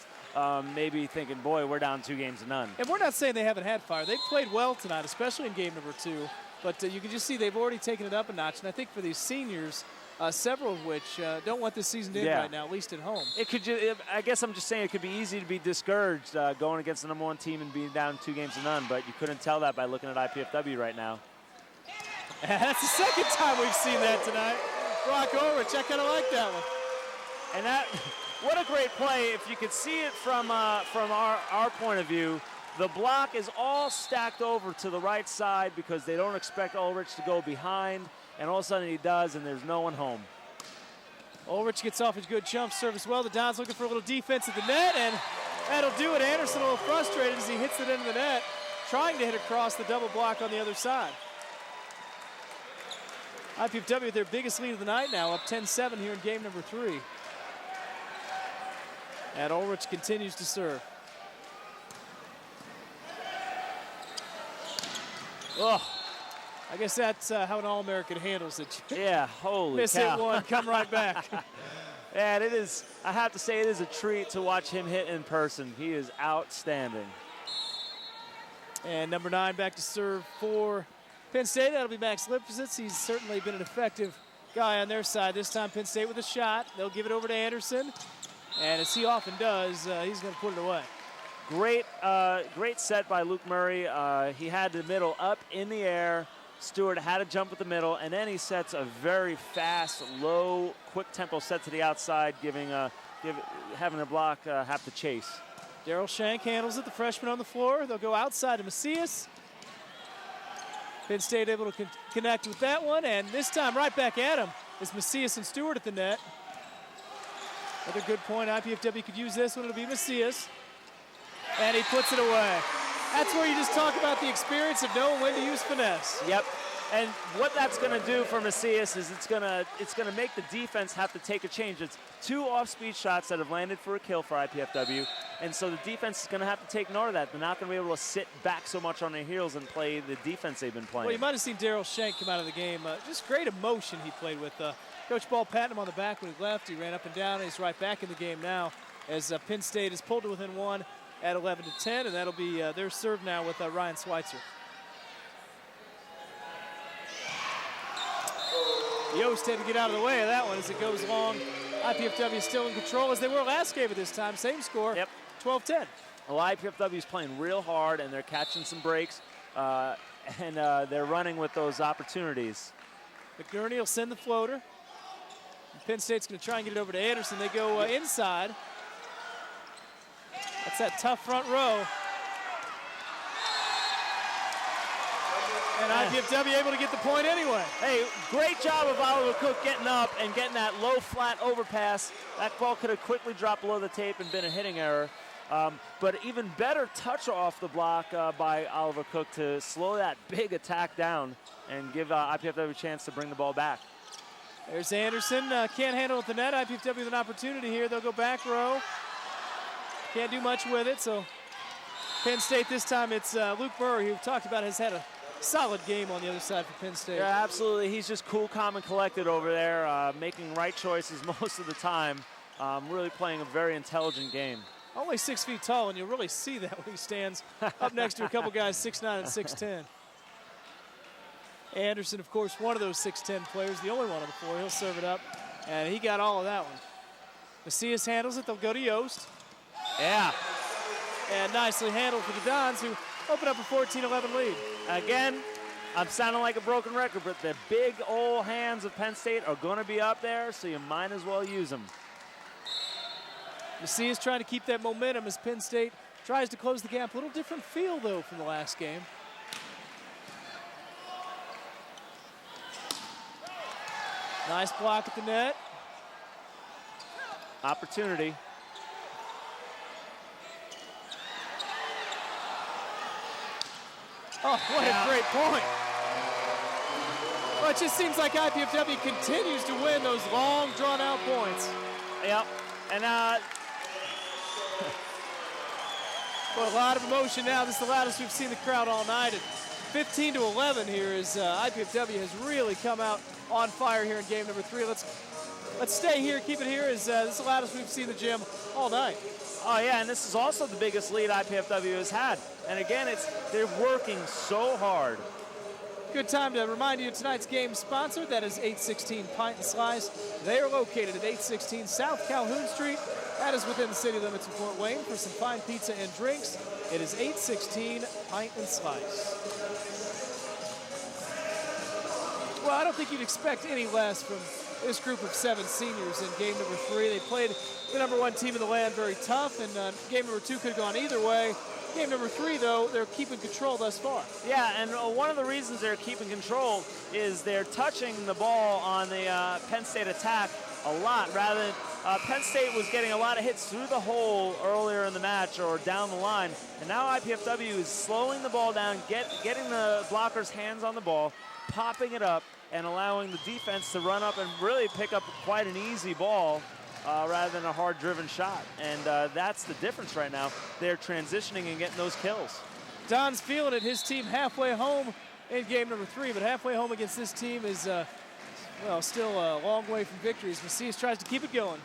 maybe thinking, boy, we're down 2-0. And we're not saying they haven't had fire. They played well tonight, especially in game number 2. But you can just see they've already taken it up a notch. And I think for these seniors, several of which don't want this season to end right now, at least at home. I guess I'm just saying it could be easy to be discouraged going against the number 1 team and being down 2-0, but you couldn't tell that by looking at IPFW right now. That's the second time we've seen that tonight. Brock Ulrich, I kind of like that one. And what a great play. If you could see it from our point of view, the block is all stacked over to the right side because they don't expect Ulrich to go behind, and all of a sudden he does, and there's no one home. Ulrich gets off his good jump service well. The Dons looking for a little defense at the net, and that'll do it. Anderson a little frustrated as he hits it into the net, trying to hit across the double block on the other side. IPFW with their biggest lead of the night now, up 10-7 here in game number 3. And Ulrich continues to serve. Oh, I guess that's how an All-American handles it. Yeah, holy Miss cow. hit one, come right back. And it is, I have to say, it is a treat to watch him hit in person. He is outstanding. And number 9 back to serve for Penn State. That'll be Max Lipsitz. He's certainly been an effective guy on their side. This time Penn State with a shot. They'll give it over to Anderson. And as he often does, he's going to put it away. Great set by Luke Murray. He had the middle up in the air. Stewart had to jump with the middle, and then he sets a very fast, low, quick tempo set to the outside, having the block have to chase. Daryl Shank handles it, the freshman on the floor. They'll go outside to Macias. Penn State able to connect with that one, and this time right back at him is Macias and Stewart at the net. Another good point. IPFW could use this one. It'll be Macias. And he puts it away. That's where you just talk about the experience of knowing when to use finesse. Yep. And what that's going to do for Macias is it's going to make the defense have to take a change. It's 2 off-speed shots that have landed for a kill for IPFW, and so the defense is going to have to take note of that. They're not going to be able to sit back so much on their heels and play the defense they've been playing. Well, you might have seen Daryl Shank come out of the game. Just great emotion he played with. Coach Ball patting him on the back when he left. He ran up and down, and he's right back in the game now as Penn State is pulled to within 1 at 11-10, and that'll be their serve now with Ryan Schweitzer. Yost had to get out of the way of that one as it goes long. IPFW still in control as they were last game at this time. Same score, 12-10. Well, IPFW is playing real hard, and they're catching some breaks, and they're running with those opportunities. McNerney will send the floater. And Penn State's going to try and get it over to Anderson. They go inside. That's that tough front row. And IPFW able to get the point anyway. Hey, great job of Oliver Cook getting up and getting that low flat overpass. That ball could have quickly dropped below the tape and been a hitting error. But even better touch off the block by Oliver Cook to slow that big attack down and give IPFW a chance to bring the ball back. There's Anderson, can't handle it at the net. IPFW with an opportunity here. They'll go back row. Can't do much with it, so Penn State this time it's Luke Murray, who we've talked about, has had a solid game on the other side for Penn State. Yeah, absolutely. He's just cool, calm, and collected over there, making right choices most of the time, really playing a very intelligent game. Only 6 feet tall, and you'll really see that when he stands up next to a couple guys 6'9" and 6'10". Anderson, of course, one of those 6'10" players, the only one of the four. He'll serve it up, and he got all of that one. Macias handles it. They'll go to Yost. Yeah. And nicely handled for the Dons, who open up a 14-11 lead. Again, I'm sounding like a broken record, but the big old hands of Penn State are going to be up there, so you might as well use them. Macias trying to keep that momentum as Penn State tries to close the gap. A little different feel, though, from the last game. Nice block at the net. Opportunity. Oh, what a great point. Well, it just seems like IPFW continues to win those long, drawn-out points. Yep. And but a lot of emotion now. This is the loudest we've seen the crowd all night. At 15-11 here as IPFW has really come out on fire here in game number 3. Let's stay here, keep it here, as this is the loudest we've seen the gym all night. Oh yeah, and this is also the biggest lead IPFW has had. And again, they're working so hard. Good time to remind you of tonight's game sponsor. That is 816 Pint and Slice. They are located at 816 South Calhoun Street. That is within the city limits of Fort Wayne. For some fine pizza and drinks, it is 816 Pint and Slice. Well, I don't think you'd expect any less from this group of 7 seniors in game number 3. They played the number 1 team in the land very tough, and game number 2 could have gone either way. Game number 3, though, they're keeping control thus far. Yeah, and one of the reasons they're keeping control is they're touching the ball on the Penn State attack a lot, rather than Penn State was getting a lot of hits through the hole earlier in the match or down the line, and now IPFW is slowing the ball down, getting the blockers' hands on the ball, popping it up, and allowing the defense to run up and really pick up quite an easy ball rather than a hard-driven shot. And that's the difference right now. They're transitioning and getting those kills. Don's feeling it. His team halfway home in game number 3, but halfway home against this team is, well, still a long way from victory as Macias tries to keep it going.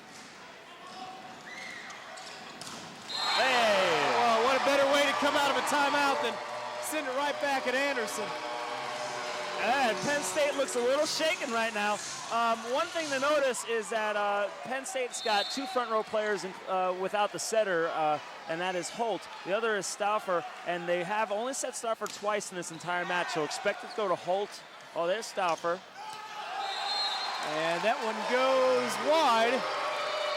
Hey! Well, what a better way to come out of a timeout than send it right back at Anderson. And Penn State looks a little shaken right now. One thing to notice is that Penn State's got 2 front row players without the setter, and that is Holt. The other is Stauffer, and they have only set Stauffer twice in this entire match, so expect it to go to Holt. Oh, there's Stauffer. And that one goes wide.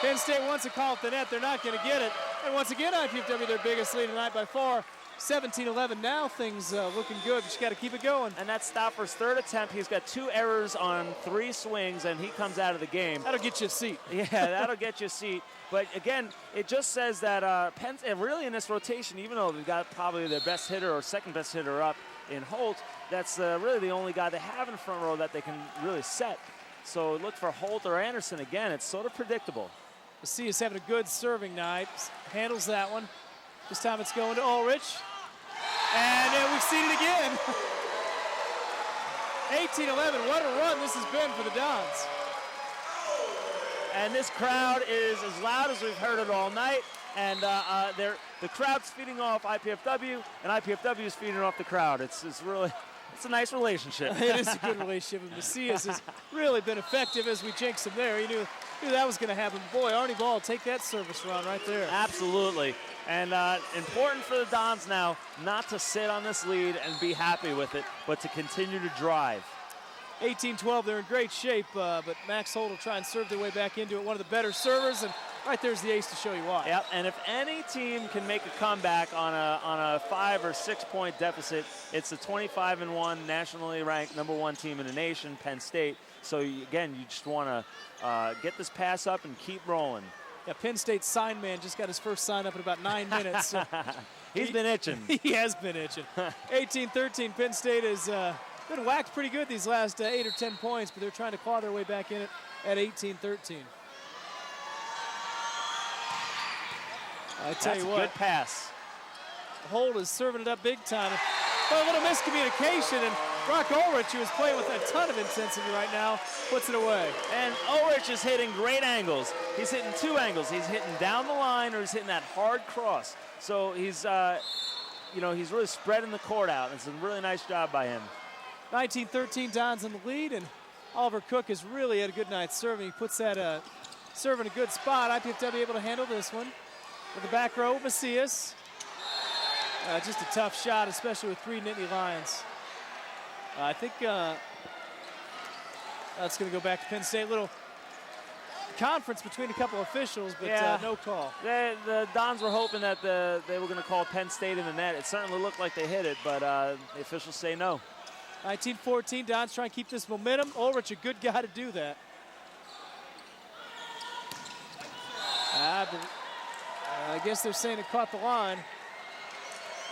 Penn State wants to call at the net. They're not going to get it. And once again, IPFW, their biggest lead tonight by far. 17-11 now, things looking good, but you got to keep it going. And that's Stauffer's 3rd attempt. He's got 2 errors on 3 swings, and he comes out of the game. That'll get you a seat. Yeah, that'll get you a seat. But again, it just says that Penn, really in this rotation, even though they've got probably their best hitter or second best hitter up in Holt, that's really the only guy they have in front row that they can really set. So look for Holt or Anderson again. It's sort of predictable. Macias having a good serving night. Handles that one. This time it's going to Ulrich. And we've seen it again. 18-11, what a run this has been for the Dons. And this crowd is as loud as we've heard it all night. And the crowd's feeding off IPFW, and IPFW is feeding off the crowd. It's really, It's a nice relationship. It is a good relationship. And Macias has really been effective as we jinxed him there. He knew that was going to happen. Boy, Arnie Ball, take that service run right there. Absolutely. And important for the Dons now not to sit on this lead and be happy with it, but to continue to drive. 18-12, they're in great shape, but Max Holt will try and serve their way back into it. One of the better servers, and right there's the ace to show you why. Yep, and if any team can make a comeback on a 5 or 6 point deficit, it's the 25-1 nationally ranked #1 team in the nation, Penn State. So again, you just want to get this pass up and keep rolling. Yeah, Penn State's sign man just got his first sign up in about 9 minutes. So He's been itching. He has been itching. 18-13, Penn State has been whacked pretty good these last 8 or 10 points, but they're trying to claw their way back in it at 18-13. I tell you what. Good pass. Holt is serving it up big time. But a little miscommunication, and Brock Ulrich, who is playing with a ton of intensity right now, puts it away. And Ulrich is hitting great angles. He's hitting 2 angles. He's hitting down the line, or he's hitting that hard cross. So he's, he's really spreading the court out. It's a really nice job by him. 19-13, Dons in the lead, and Oliver Cook has really had a good night serving. He puts that serve in a good spot. IPFW able to handle this one. With the back row, Macias. Just a tough shot, especially with 3 Nittany Lions. I think that's going to go back to Penn State. Little conference between a couple officials, but no call. The Dons were hoping that they were going to call Penn State in the net. It certainly looked like they hit it, but the officials say no. 19-14, Dons trying to keep this momentum. Ulrich, a good guy to do that. I guess they're saying it caught the line.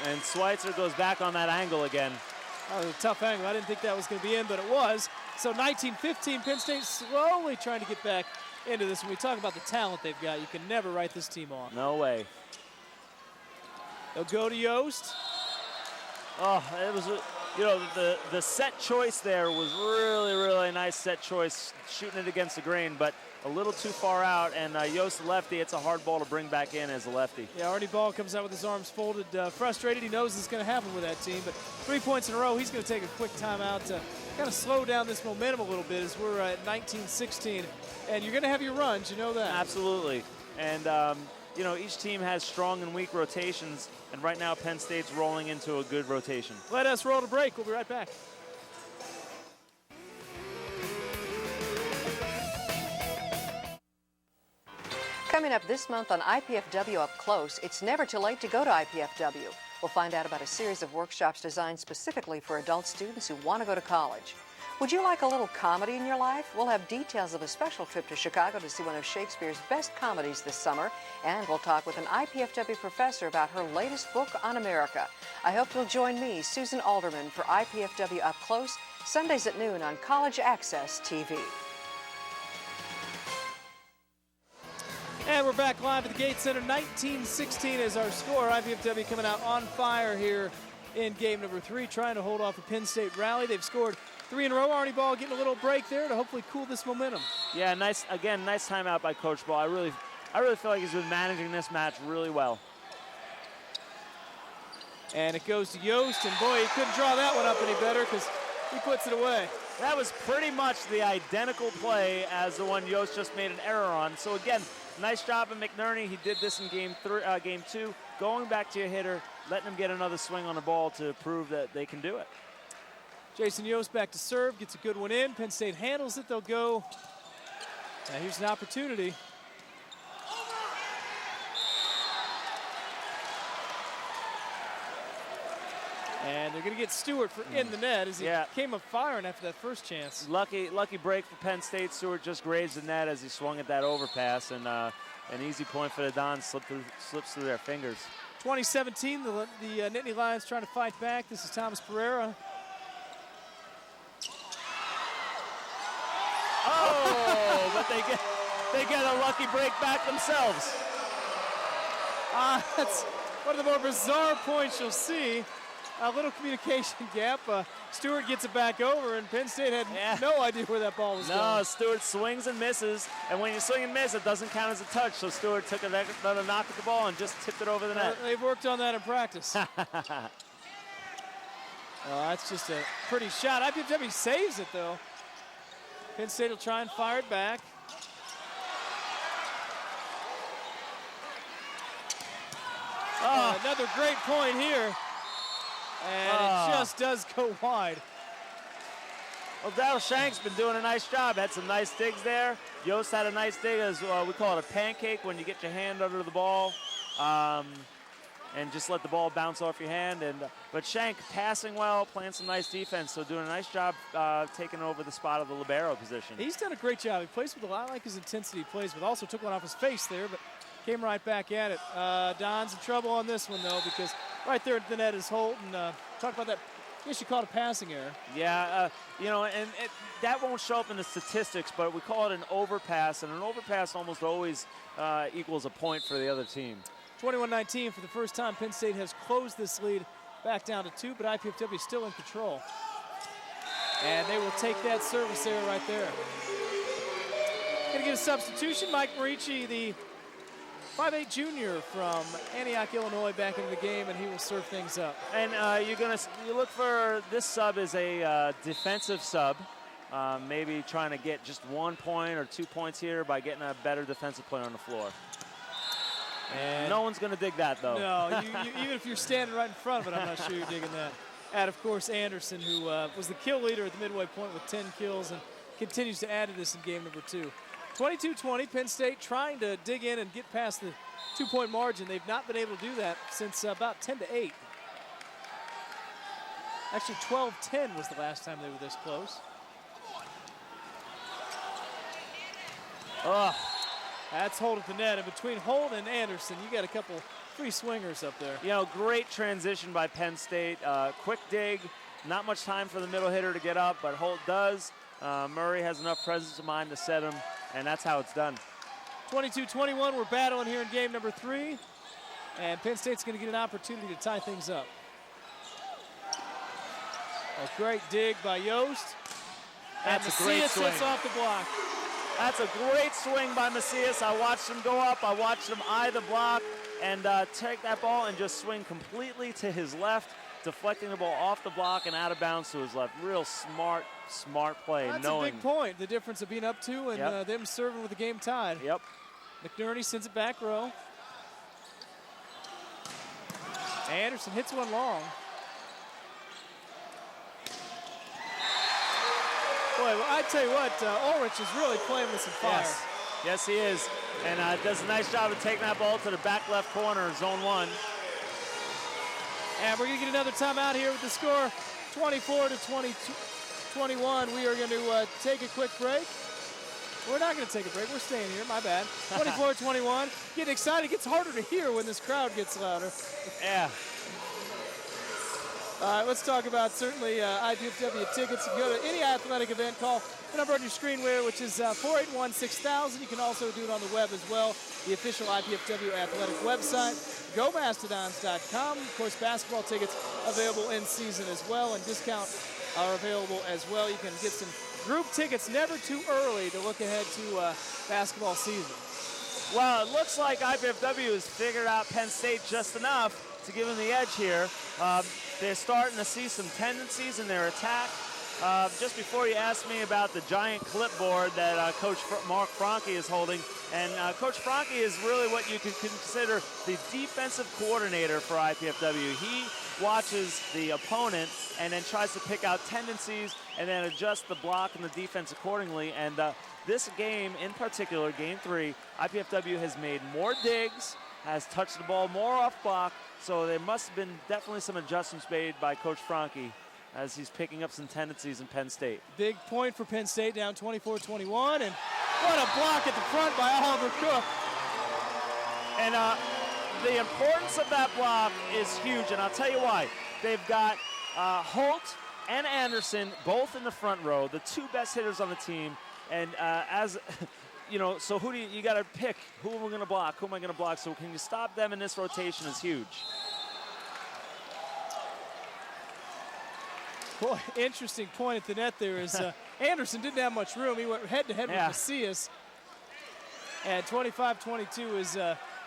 And Schweitzer goes back on that angle again. Oh, a tough angle. I didn't think that was going to be in, but it was. So 19-15, Penn State slowly trying to get back into this. When we talk about the talent they've got, you can never write this team off. No way. They'll go to Yost. Oh, it was, the set choice there was really, really nice set choice, shooting it against the grain, but a little too far out, and Yost, the lefty, it's a hard ball to bring back in as a lefty. Yeah, Arnie Ball comes out with his arms folded, frustrated. He knows it's going to happen with that team, but 3 points in a row. He's going to take a quick timeout to kind of slow down this momentum a little bit as we're at 19-16, and you're going to have your runs, you know that. Absolutely, and each team has strong and weak rotations, and right now Penn State's rolling into a good rotation. Let us roll to break. We'll be right back. Coming up this month on IPFW Up Close, it's never too late to go to IPFW. We'll find out about a series of workshops designed specifically for adult students who want to go to college. Would you like a little comedy in your life? We'll have details of a special trip to Chicago to see one of Shakespeare's best comedies this summer, and we'll talk with an IPFW professor about her latest book on America. I hope you'll join me, Susan Alderman, for IPFW Up Close, Sundays at noon on College Access TV. And we're back live at the Gates Center. 19-16 is our score. IPFW coming out on fire here in game number 3, trying to hold off a Penn State rally. They've scored 3 in a row. Arnie Ball getting a little break there to hopefully cool this momentum. Yeah, nice timeout by Coach Ball. I really feel like he's been managing this match really well. And it goes to Yost, and boy, he couldn't draw that one up any better because he puts it away. That was pretty much the identical play as the one Yost just made an error on. So again, nice job of McNerney. He did this in game 2, going back to your hitter, letting him get another swing on the ball to prove that they can do it. Jason Yost back to serve, gets a good one in. Penn State handles it. They'll go. Now here's an opportunity. And they're going to get Stewart for in the net as he came up firing after that first chance. Lucky break for Penn State. Stewart just grazed the net as he swung at that overpass, and an easy point for the Dons slips through their fingers. 2017, the Nittany Lions trying to fight back. This is Thomas Pereira. Oh, but they get a lucky break back themselves. That's one of the more bizarre points you'll see. A little communication gap. Stewart gets it back over, and Penn State had no idea where that ball was going. No, Stewart swings and misses, and when you swing and miss, it doesn't count as a touch, so Stewart took another knock at the ball and just tipped it over the net. They've worked on that in practice. That's just a pretty shot. IPFW saves it, though. Penn State will try and fire it back. Another great point here. And it just does go wide. Well, Dal Shank's been doing a nice job. Had some nice digs there. Yost had a nice dig, as we call it a pancake, when you get your hand under the ball and just let the ball bounce off your hand. But Shank passing well, playing some nice defense, so doing a nice job taking over the spot of the libero position. He's done a great job. He plays with a lot like his intensity he plays with. Also took one off his face there, but came right back at it. Don's in trouble on this one, though, because right there at the net is Holt. And talk about that. I guess you call it a passing error. Yeah, and that won't show up in the statistics, but we call it an overpass, and an overpass almost always equals a point for the other team. 21-19 for the first time. Penn State has closed this lead back down to 2, but IPFW is still in control. And they will take that service error right there. Going to get a substitution. Mike Marici, the 5'8" junior from Antioch, Illinois, back into the game, and he will serve things up. And you look for this sub as a defensive sub, maybe trying to get just 1 point or 2 points here by getting a better defensive player on the floor. And no one's going to dig that, though. No, even if you're standing right in front of it, I'm not sure you're digging that. And, of course, Anderson, who was the kill leader at the midway point with 10 kills and continues to add to this in game number 2. 22-20, Penn State trying to dig in and get past the 2-point margin. They've not been able to do that since about 10-8. Actually, 12-10 was the last time they were this close. That's Holt at the net. And between Holt and Anderson, you got a couple free swingers up there. Great transition by Penn State. Quick dig, not much time for the middle hitter to get up, but Holt does. Murray has enough presence of mind to set him, and that's how it's done. 22-21, we're battling here in game number 3, and Penn State's going to get an opportunity to tie things up. A great dig by Yost. That's and a great Macias swing. sits off the block. That's a great swing by Macias. I watched him go up. I watched him eye the block and take that ball and just swing completely to his left, deflecting the ball off the block and out of bounds to his left. Real smart play. That's a big point, the difference of being up 2 and them serving with the game tied. Yep. McNerney sends it back row. Anderson hits one long. Boy, well, I tell you what, Ulrich is really playing with some fire. Yes, he is. And does a nice job of taking that ball to the back left corner, zone 1. And we're going to get another timeout here with the score 24-21. We are going to take a quick break. We're not going to take a break. We're staying here. My bad. 24-21. Getting excited. It gets harder to hear when this crowd gets louder. Yeah. All right, let's talk about certainly IPFW tickets. You can go to any athletic event, call the number on your screen there, which is 481-6000. You can also do it on the web as well, the official IPFW athletic website. GoMastodons.com. Of course, basketball tickets available in season as well, and discount are available as well. You can get some group tickets never too early to look ahead to basketball season. Well, it looks like IPFW has figured out Penn State just enough to give them the edge here. They're starting to see some tendencies in their attack. Just before you asked me about the giant clipboard that Coach Mark Franke is holding, and Coach Franke is really what you could consider the defensive coordinator for IPFW. He watches the opponent and then tries to pick out tendencies and then adjust the block and the defense accordingly. And this game in particular, game 3, IPFW has made more digs, has touched the ball more off block, so there must have been definitely some adjustments made by Coach Franke as he's picking up some tendencies in Penn State. Big point for Penn State, down 24-21, and what a block at the front by Oliver Cook. And the importance of that block is huge, and I'll tell you why. They've got Holt and Anderson both in the front row, the 2 best hitters on the team, and as you know, so who do you got to pick? Who am I going to block? Who am I going to block? So can you stop them in this rotation is huge. Boy, interesting point at the net there is Anderson didn't have much room. He went head-to-head with Macias. And 25-22 as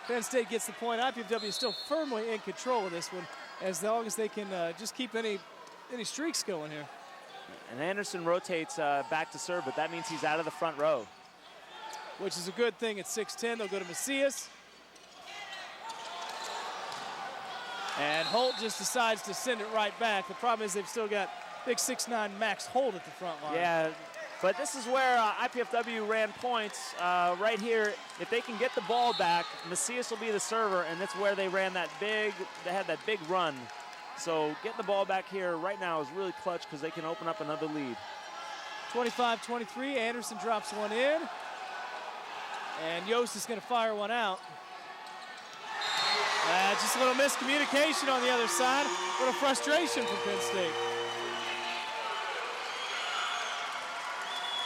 Penn State gets the point. IPFW is still firmly in control of this one as long as they can just keep any any streaks going here. And Anderson rotates back to serve, but that means he's out of the front row. Which is a good thing at 6'10". They'll go to Macias. And Holt just decides to send it right back. The problem is they've still got big 6'9" Max Holt at the front line. Yeah, but this is where IPFW ran points right here. If they can get the ball back, Macias will be the server, and that's where they ran that they had that big run. So getting the ball back here right now is really clutch because they can open up another lead. 25-23, Anderson drops one in. And Yost is going to fire one out. Just a little miscommunication on the other side. A little frustration from Penn State.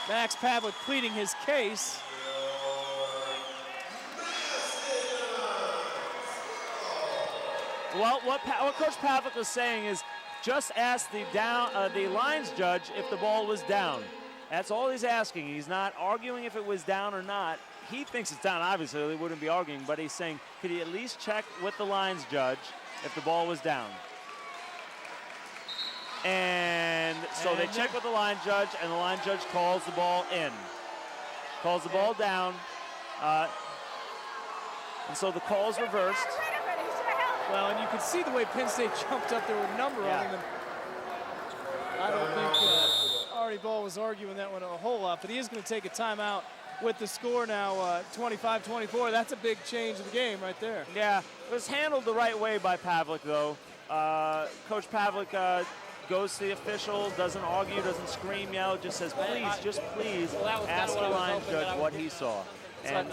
Max Pavlik pleading his case. Well, what Coach Pavlik was saying is just ask the lines judge if the ball was down. That's all he's asking. He's not arguing if it was down or not. He thinks it's down, obviously, they wouldn't be arguing, but he's saying, could he at least check with the lines judge if the ball was down? And so they check with the line judge, and the line judge calls the ball in. Calls the ball down. And so the call is reversed. Well, and you can see the way Penn State jumped up there with a number on him. I don't think Artie Ball was arguing that one a whole lot, but he is going to take a timeout with the score now 25-24. That's a big change in the game right there. Yeah, it was handled the right way by Pavlik, though. Coach Pavlik goes to the official, doesn't argue, doesn't scream, yell, just says, please, just please ask the line judge what he saw. And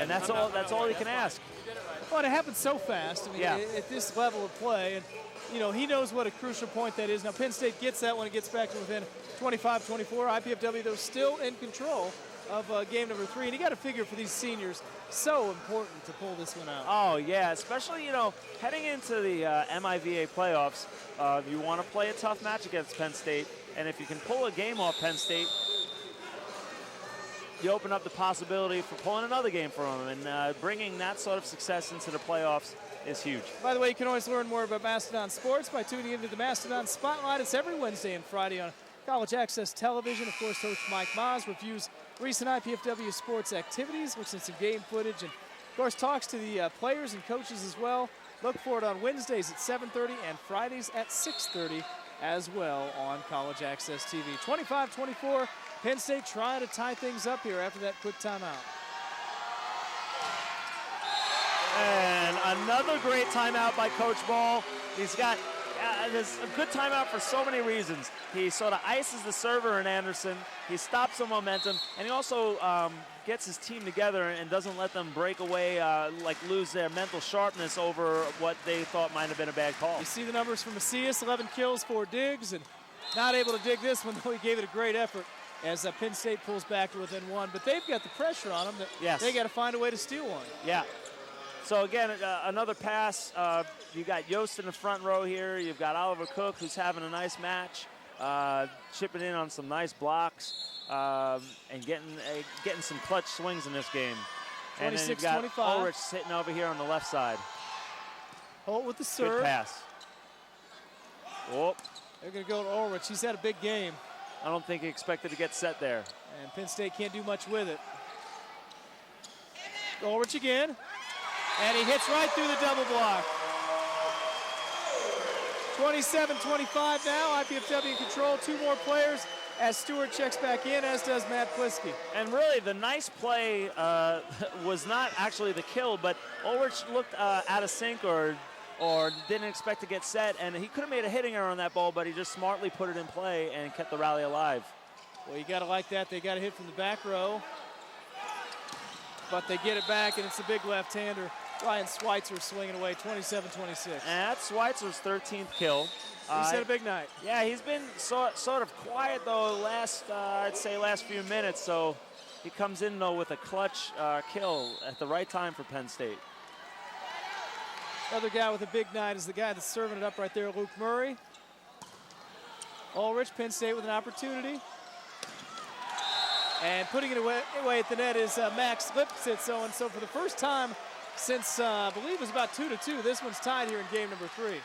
that's all he can ask. Well, it happened so fast. I mean, at this level of play, and you know, he knows what a crucial point that is. Now, Penn State gets that when it gets back to within 25-24. IPFW, though, still in control of game number 3. And you got to figure for these seniors, so important to pull this one out. Oh, yeah, especially, you know, heading into the MIVA playoffs, you want to play a tough match against Penn State. And if you can pull a game off Penn State, you open up the possibility for pulling another game from them. And bringing that sort of success into the playoffs is huge. By the way, you can always learn more about Mastodon sports by tuning into the Mastodon Spotlight. It's every Wednesday and Friday on College Access Television. Of course, Coach Mike Maas reviews recent IPFW sports activities, looks at some game footage, and of course talks to the players and coaches as well. Look for it on Wednesdays at 7:30 and Fridays at 6:30 as well on College Access TV. 25-24, Penn State trying to tie things up here after that quick timeout. And another great timeout by Coach Ball. He's got this a good timeout for so many reasons. He sort of ices the server in Anderson. He stops the momentum, and he also gets his team together and doesn't let them break away, like lose their mental sharpness over what they thought might have been a bad call. You see the numbers for Macias, 11 kills, 4 digs, and not able to dig this one, though he gave it a great effort as Penn State pulls back to within 1. But they've got the pressure on them that they got to find a way to steal one. Yeah. So again, another pass. You got Yost in the front row here. You've got Oliver Cook, who's having a nice match, chipping in on some nice blocks, and getting some clutch swings in this game. And then you've got Ulrich sitting over here on the left side. Holt with the serve. Good pass. Whoop. They're going to go to Ulrich. He's had a big game. I don't think he expected to get set there. And Penn State can't do much with it. Ulrich again. And he hits right through the double block. 27-25 now. IPFW in control. 2 more players as Stewart checks back in, as does Matt Plisky. And really, the nice play was not actually the kill, but Ulrich looked out of sync or didn't expect to get set, and he could have made a hitting error on that ball, but he just smartly put it in play and kept the rally alive. Well, you got to like that. They got a hit from the back row, but they get it back, and it's a big left-hander. Ryan Schweitzer swinging away, 27-26. And that's Schweitzer's 13th kill. He's had a big night. Yeah, he's been sort of quiet, though, I'd say last few minutes. So he comes in, though, with a clutch kill at the right time for Penn State. Other guy with a big night is the guy that's serving it up right there, Luke Murray. Ulrich, Penn State with an opportunity. And putting it away at the net is Max Lipsitz. And so for the first time since, I believe it was about 2-2, this one's tied here in game number 3.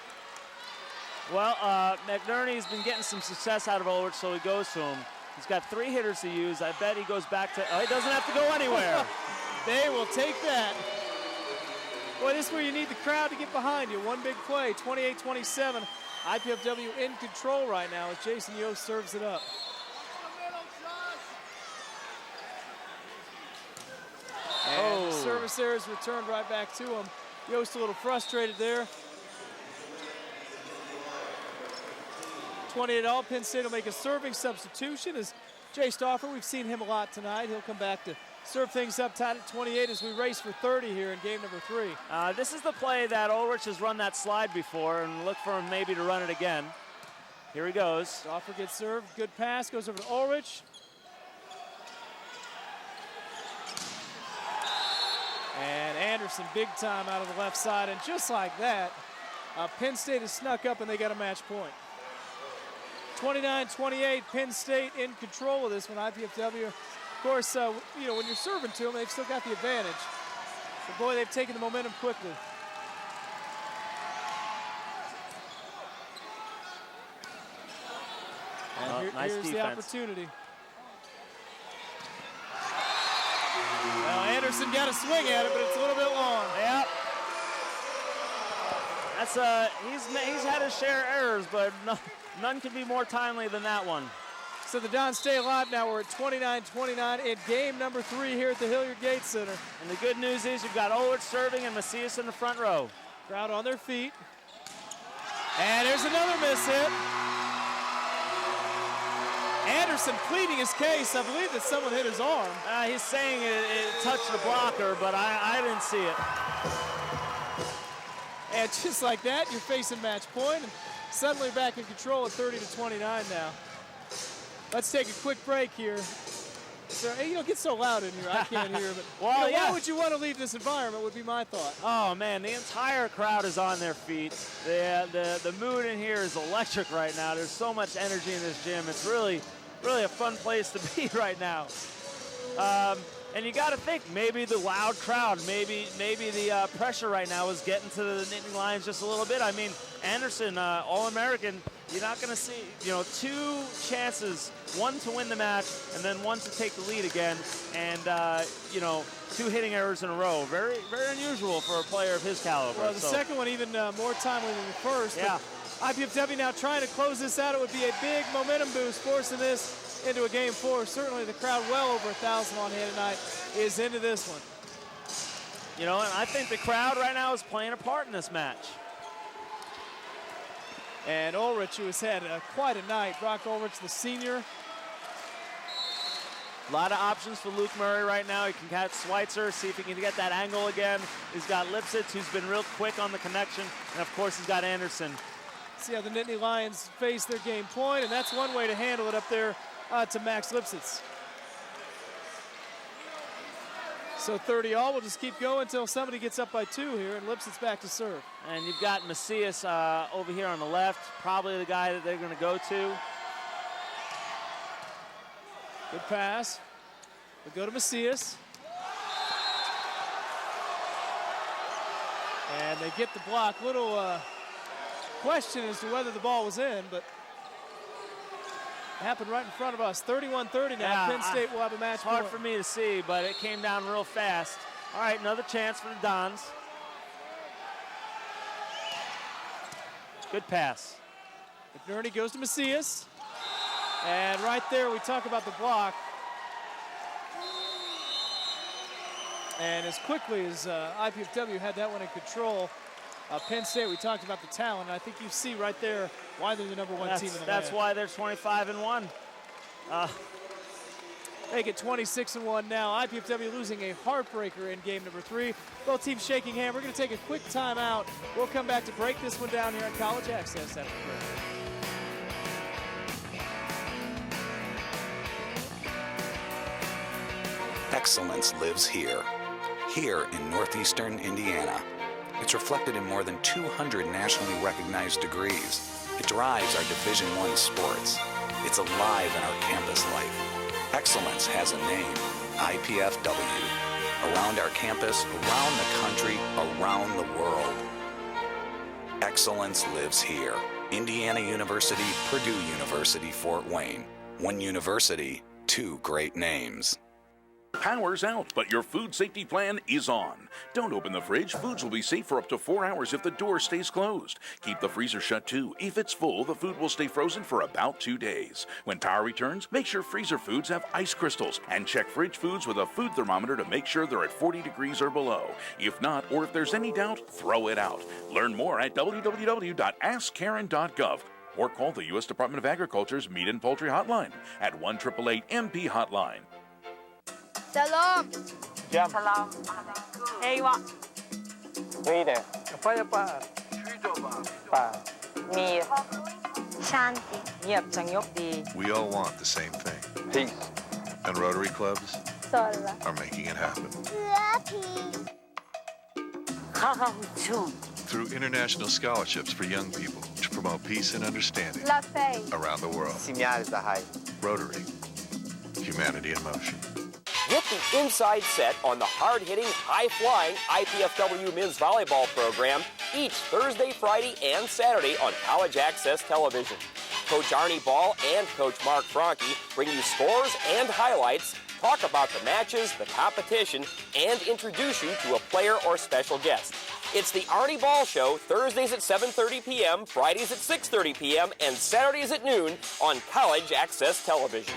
Well, McNerney's been getting some success out of Ulrich, so he goes to him. He's got 3 hitters to use. I bet he goes back to, he doesn't have to go anywhere. They will take that. Boy, this is where you need the crowd to get behind you. One big play, 28-27. IPFW in control right now as Jason Yost serves it up. And the service there is returned right back to him. Yost a little frustrated there. 28-all. Penn State will make a serving substitution as Jay Stauffer, we've seen him a lot tonight. He'll come back to serve things up tight at 28 as we race for 30 here in game number 3. This is the play that Ulrich has run that slide before, and look for him maybe to run it again. Here he goes. Stauffer gets served. Good pass. Goes over to Ulrich. And Anderson big time out of the left side. And just like that, Penn State has snuck up and they got a match point. 29-28, Penn State in control of this one. IPFW, of course, you know, when you're serving to them, they've still got the advantage. But boy, they've taken the momentum quickly. And nice here's defense. the opportunity. Well, Anderson got a swing at it, but it's a little bit long. Yep. That's he's had his share of errors, but none can be more timely than that one. So the Dons stay alive now. We're at 29-29 in game number 3 here at the Hilliard Gate Center. And the good news is you've got Ulrich serving and Macias in the front row. Crowd on their feet. And there's another miss hit. Anderson pleading his case. I believe that someone hit his arm. He's saying it touched the blocker, but I didn't see it. And just like that, you're facing match point. And suddenly back in control at 30-29 now. Let's take a quick break here. So, hey, you don't get so loud in here. I can't hear. But well, why would you want to leave this environment would be my thought. Oh, man, the entire crowd is on their feet. The mood in here is electric right now. There's so much energy in this gym. It's really a fun place to be right now. And you got to think, maybe the loud crowd, maybe the pressure right now is getting to the Nittany Lions just a little bit. I mean, Anderson, All-American, you're not going to see, 2 chances, one to win the match and then one to take the lead again, and 2 hitting errors in a row. Very, very unusual for a player of his caliber. Well, the second one even more timely than the first. Yeah. IPFW now trying to close this out. It would be a big momentum boost, forcing this into a game 4. Certainly the crowd well over 1,000 on hand tonight is into this one. And I think the crowd right now is playing a part in this match. And Ulrich, who has had quite a night. Brock Ulrich, the senior. A lot of options for Luke Murray right now. He can catch Schweitzer, see if he can get that angle again. He's got Lipsitz, who's been real quick on the connection. And of course, he's got Anderson. See how the Nittany Lions face their game point, and that's one way to handle it up there to Max Lipsitz. So 30-all, we'll just keep going until somebody gets up by 2 here, and Lipsitz back to serve. And you've got Macias over here on the left, probably the guy that they're going to go to. Good pass. We go to Macias. And they get the block. Little question as to whether the ball was in, but it happened right in front of us. 31-30 now. Yeah, Penn State will have a match point. Hard for me to see, but it came down real fast. All right, another chance for the Dons. Good pass. McNerney goes to Macias. And right there, we talk about the block. And as quickly as IPFW had that one in control, Penn State, we talked about the talent. And I think you see right there why they're the number 1 team in the land. That's why they're 25-1. They get 26-1 now. IPFW losing a heartbreaker in game number 3. Both teams shaking hands. We're going to take a quick timeout. We'll come back to break this one down here on College Access after the break. Excellence lives here in northeastern Indiana. It's reflected in more than 200 nationally recognized degrees. It drives our Division I sports. It's alive in our campus life. Excellence has a name, IPFW. Around our campus, around the country, around the world. Excellence lives here Indiana University, Purdue University, Fort Wayne. One university, two great names. Power's out, but your food safety plan is on. Don't open the fridge. Foods will be safe for up to 4 hours if the door stays closed. Keep the freezer shut too. If it's full, the food will stay frozen for about 2 days. When power returns, make sure freezer foods have ice crystals and check fridge foods with a food thermometer to make sure they're at 40 degrees or below. If not, or if there's any doubt, throw it out. Learn more at www.askkaren.gov or call the U.S. Department of Agriculture's Meat and Poultry Hotline at 1-888-MP Hotline. Salam. Jam. Salam. Ewa. Rida. Apa apa? Pa. Mir. Shanti. Yep, Changyok di. We all want the same thing. Peace. And Rotary clubs Sola. are making it happen. Lucky. Through international scholarships for young people to promote peace and understanding La Fe. around the world. Rotary. Humanity in motion. Get the inside set on the hard-hitting, high-flying IPFW men's volleyball program each Thursday, Friday, and Saturday on College Access Television. Coach Arnie Ball and Coach Mark Franke bring you scores and highlights, talk about the matches, the competition, and introduce you to a player or special guest. It's the Arnie Ball Show, Thursdays at 7:30 p.m., Fridays at 6:30 p.m., and Saturdays at noon on College Access Television.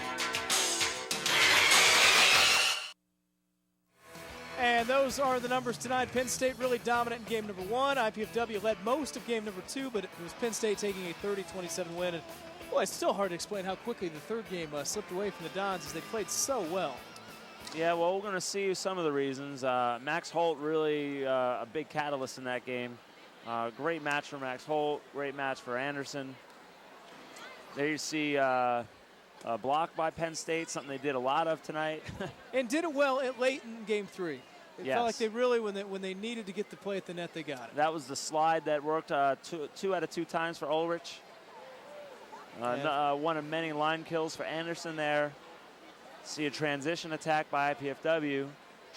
And those are the numbers tonight. Penn State really dominant in game number 1. IPFW led most of game number 2, but it was Penn State taking a 30-27 win. And boy, it's still hard to explain how quickly the third game slipped away from the Dons as they played so well. Yeah, well, we're going to see some of the reasons. Max Holt really a big catalyst in that game. Great match for Max Holt, great match for Anderson. There you see a block by Penn State, something they did a lot of tonight. And did it well late in game 3. It Yes. felt like they really, when they needed to get the play at the net, they got it. That was the slide that worked two out of 2 times for Ulrich. One of many line kills for Anderson there. See a transition attack by IPFW.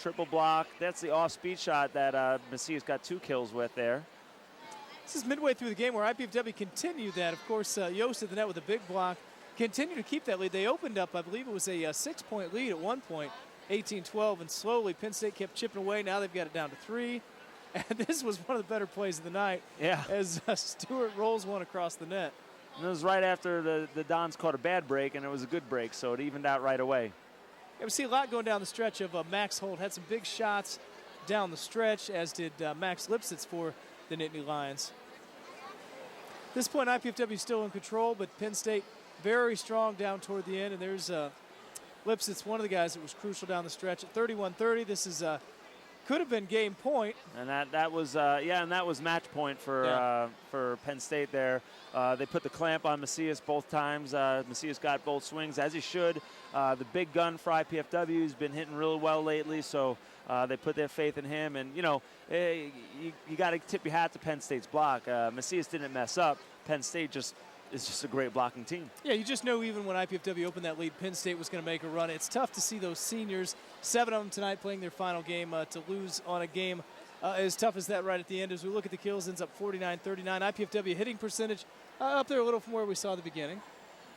Triple block. That's the off-speed shot that Macias got 2 kills with there. This is midway through the game where IPFW continued that. Of course, Yost at the net with a big block. Continue to keep that lead. They opened up, I believe it was a 6-point lead at one point, 18-12, and slowly Penn State kept chipping away. Now they've got it down to 3. And this was one of the better plays of the night. Yeah. As Stewart rolls one across the net. And it was right after the Dons caught a bad break, and it was a good break, so it evened out right away. Yeah, we see a lot going down the stretch of Max Holt. Had some big shots down the stretch, as did Max Lipsitz for the Nittany Lions. At this point, IPFW is still in control, but Penn State very strong down toward the end. And there's Lipsitz, one of the guys that was crucial down the stretch at 31-30. This is could have been game point. And that was and that was match point for Penn State there. They put the clamp on Macias both times. Macias got both swings as he should. The big gun for IPFW has been hitting really well lately, so they put their faith in him. And you got to tip your hat to Penn State's block. Macias didn't mess up. Penn State is just a great blocking team. Yeah, you just know even when IPFW opened that lead, Penn State was going to make a run. It's tough to see those seniors, 7 of them tonight playing their final game, to lose on a game as tough as that right at the end. As we look at the kills, ends up 49-39. IPFW hitting percentage up there a little from where we saw at the beginning.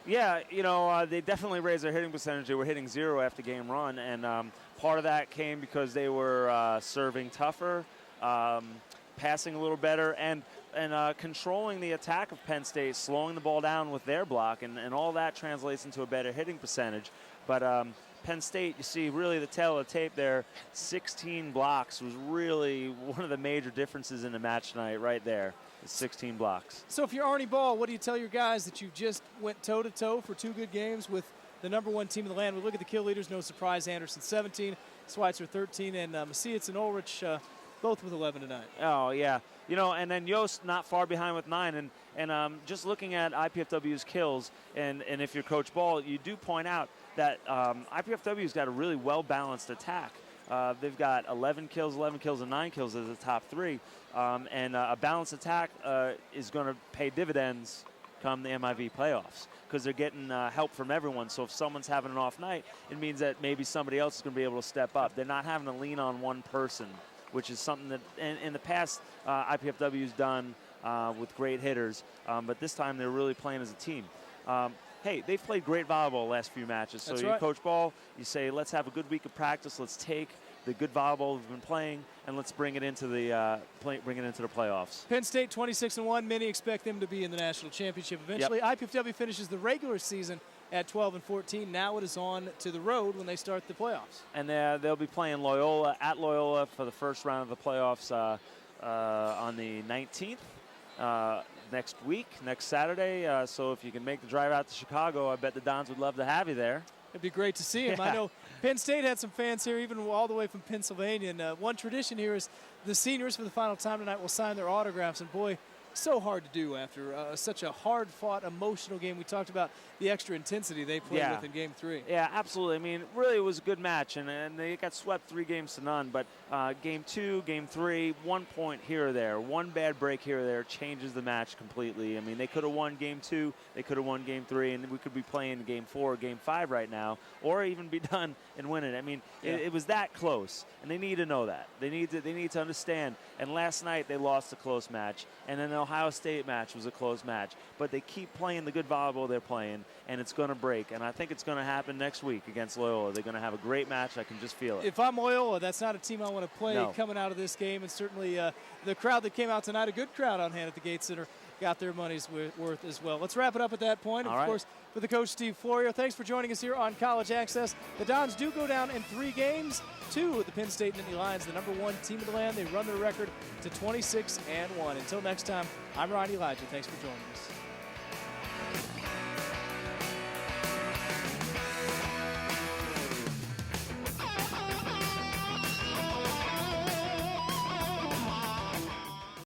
Yeah, they definitely raised their hitting percentage. They were hitting 0 after game run, and part of that came because they were serving tougher, passing a little better, and controlling the attack of Penn State, slowing the ball down with their block, and all that translates into a better hitting percentage. But Penn State, you see really the tail of the tape there, 16 blocks was really one of the major differences in the match tonight right there, 16 blocks. So if you're Arnie Ball, what do you tell your guys that you just went toe-to-toe for 2 good games with the #1 team in the land? We look at the kill leaders, no surprise, Anderson 17, Schweitzer 13, and Macias and Ulrich both with 11 tonight. Oh, yeah. And then Yost not far behind with 9. And just looking at IPFW's kills, and if you're Coach Ball, you do point out that IPFW's got a really well-balanced attack. They've got 11 kills, and 9 kills as the top 3. And a balanced attack is going to pay dividends come the MIV playoffs because they're getting help from everyone. So if someone's having an off night, it means that maybe somebody else is going to be able to step up. They're not having to lean on one person, which is something that in the past IPFW's done with great hitters, but this time they're really playing as a team. Hey, they've played great volleyball the last few matches. So That's you right. coach ball, you say, let's have a good week of practice. Let's take the good volleyball we've been playing, and let's bring it into the playoffs. Penn State 26-1. Many expect them to be in the national championship eventually. Yep. IPFW finishes the regular season at 12-14. Now it is on to the road when they start the playoffs. And they'll be playing Loyola at Loyola for the first round of the playoffs on the 19th. Next week, next Saturday. So if you can make the drive out to Chicago, I bet the Dons would love to have you there. It'd be great to see him. Yeah. I know Penn State had some fans here, even all the way from Pennsylvania. And one tradition here is the seniors for the final time tonight will sign their autographs. And boy, so hard to do after such a hard-fought, emotional game. We talked about the extra intensity they played with in Game 3. Yeah, absolutely. I mean, really, it was a good match, and they got swept 3-0. But Game 2, Game 3, 1 point here or there, one bad break here or there changes the match completely. I mean, they could have won Game 2, they could have won Game 3, and we could be playing Game 4 or Game 5 right now, or even be done and win it. I mean, it was that close, and they need to know that. They need to understand. And last night they lost a close match, and then the Ohio State match was a close match. But they keep playing the good volleyball they're playing, and it's going to break. And I think it's going to happen next week against Loyola. They're going to have a great match. I can just feel it. If I'm Loyola, that's not a team I want to play No. coming out of this game. And certainly the crowd that came out tonight, a good crowd on hand at the Gates Center, got their money's worth as well. Let's wrap it up at that point. All of right. course, for the coach, Steve Florio, thanks for joining us here on College Access. The Dons do go down in 3 games to the Penn State Nittany Lions, the #1 team of the land. They run their record to 26-1. Until next time, I'm Ron Elijah. Thanks for joining us.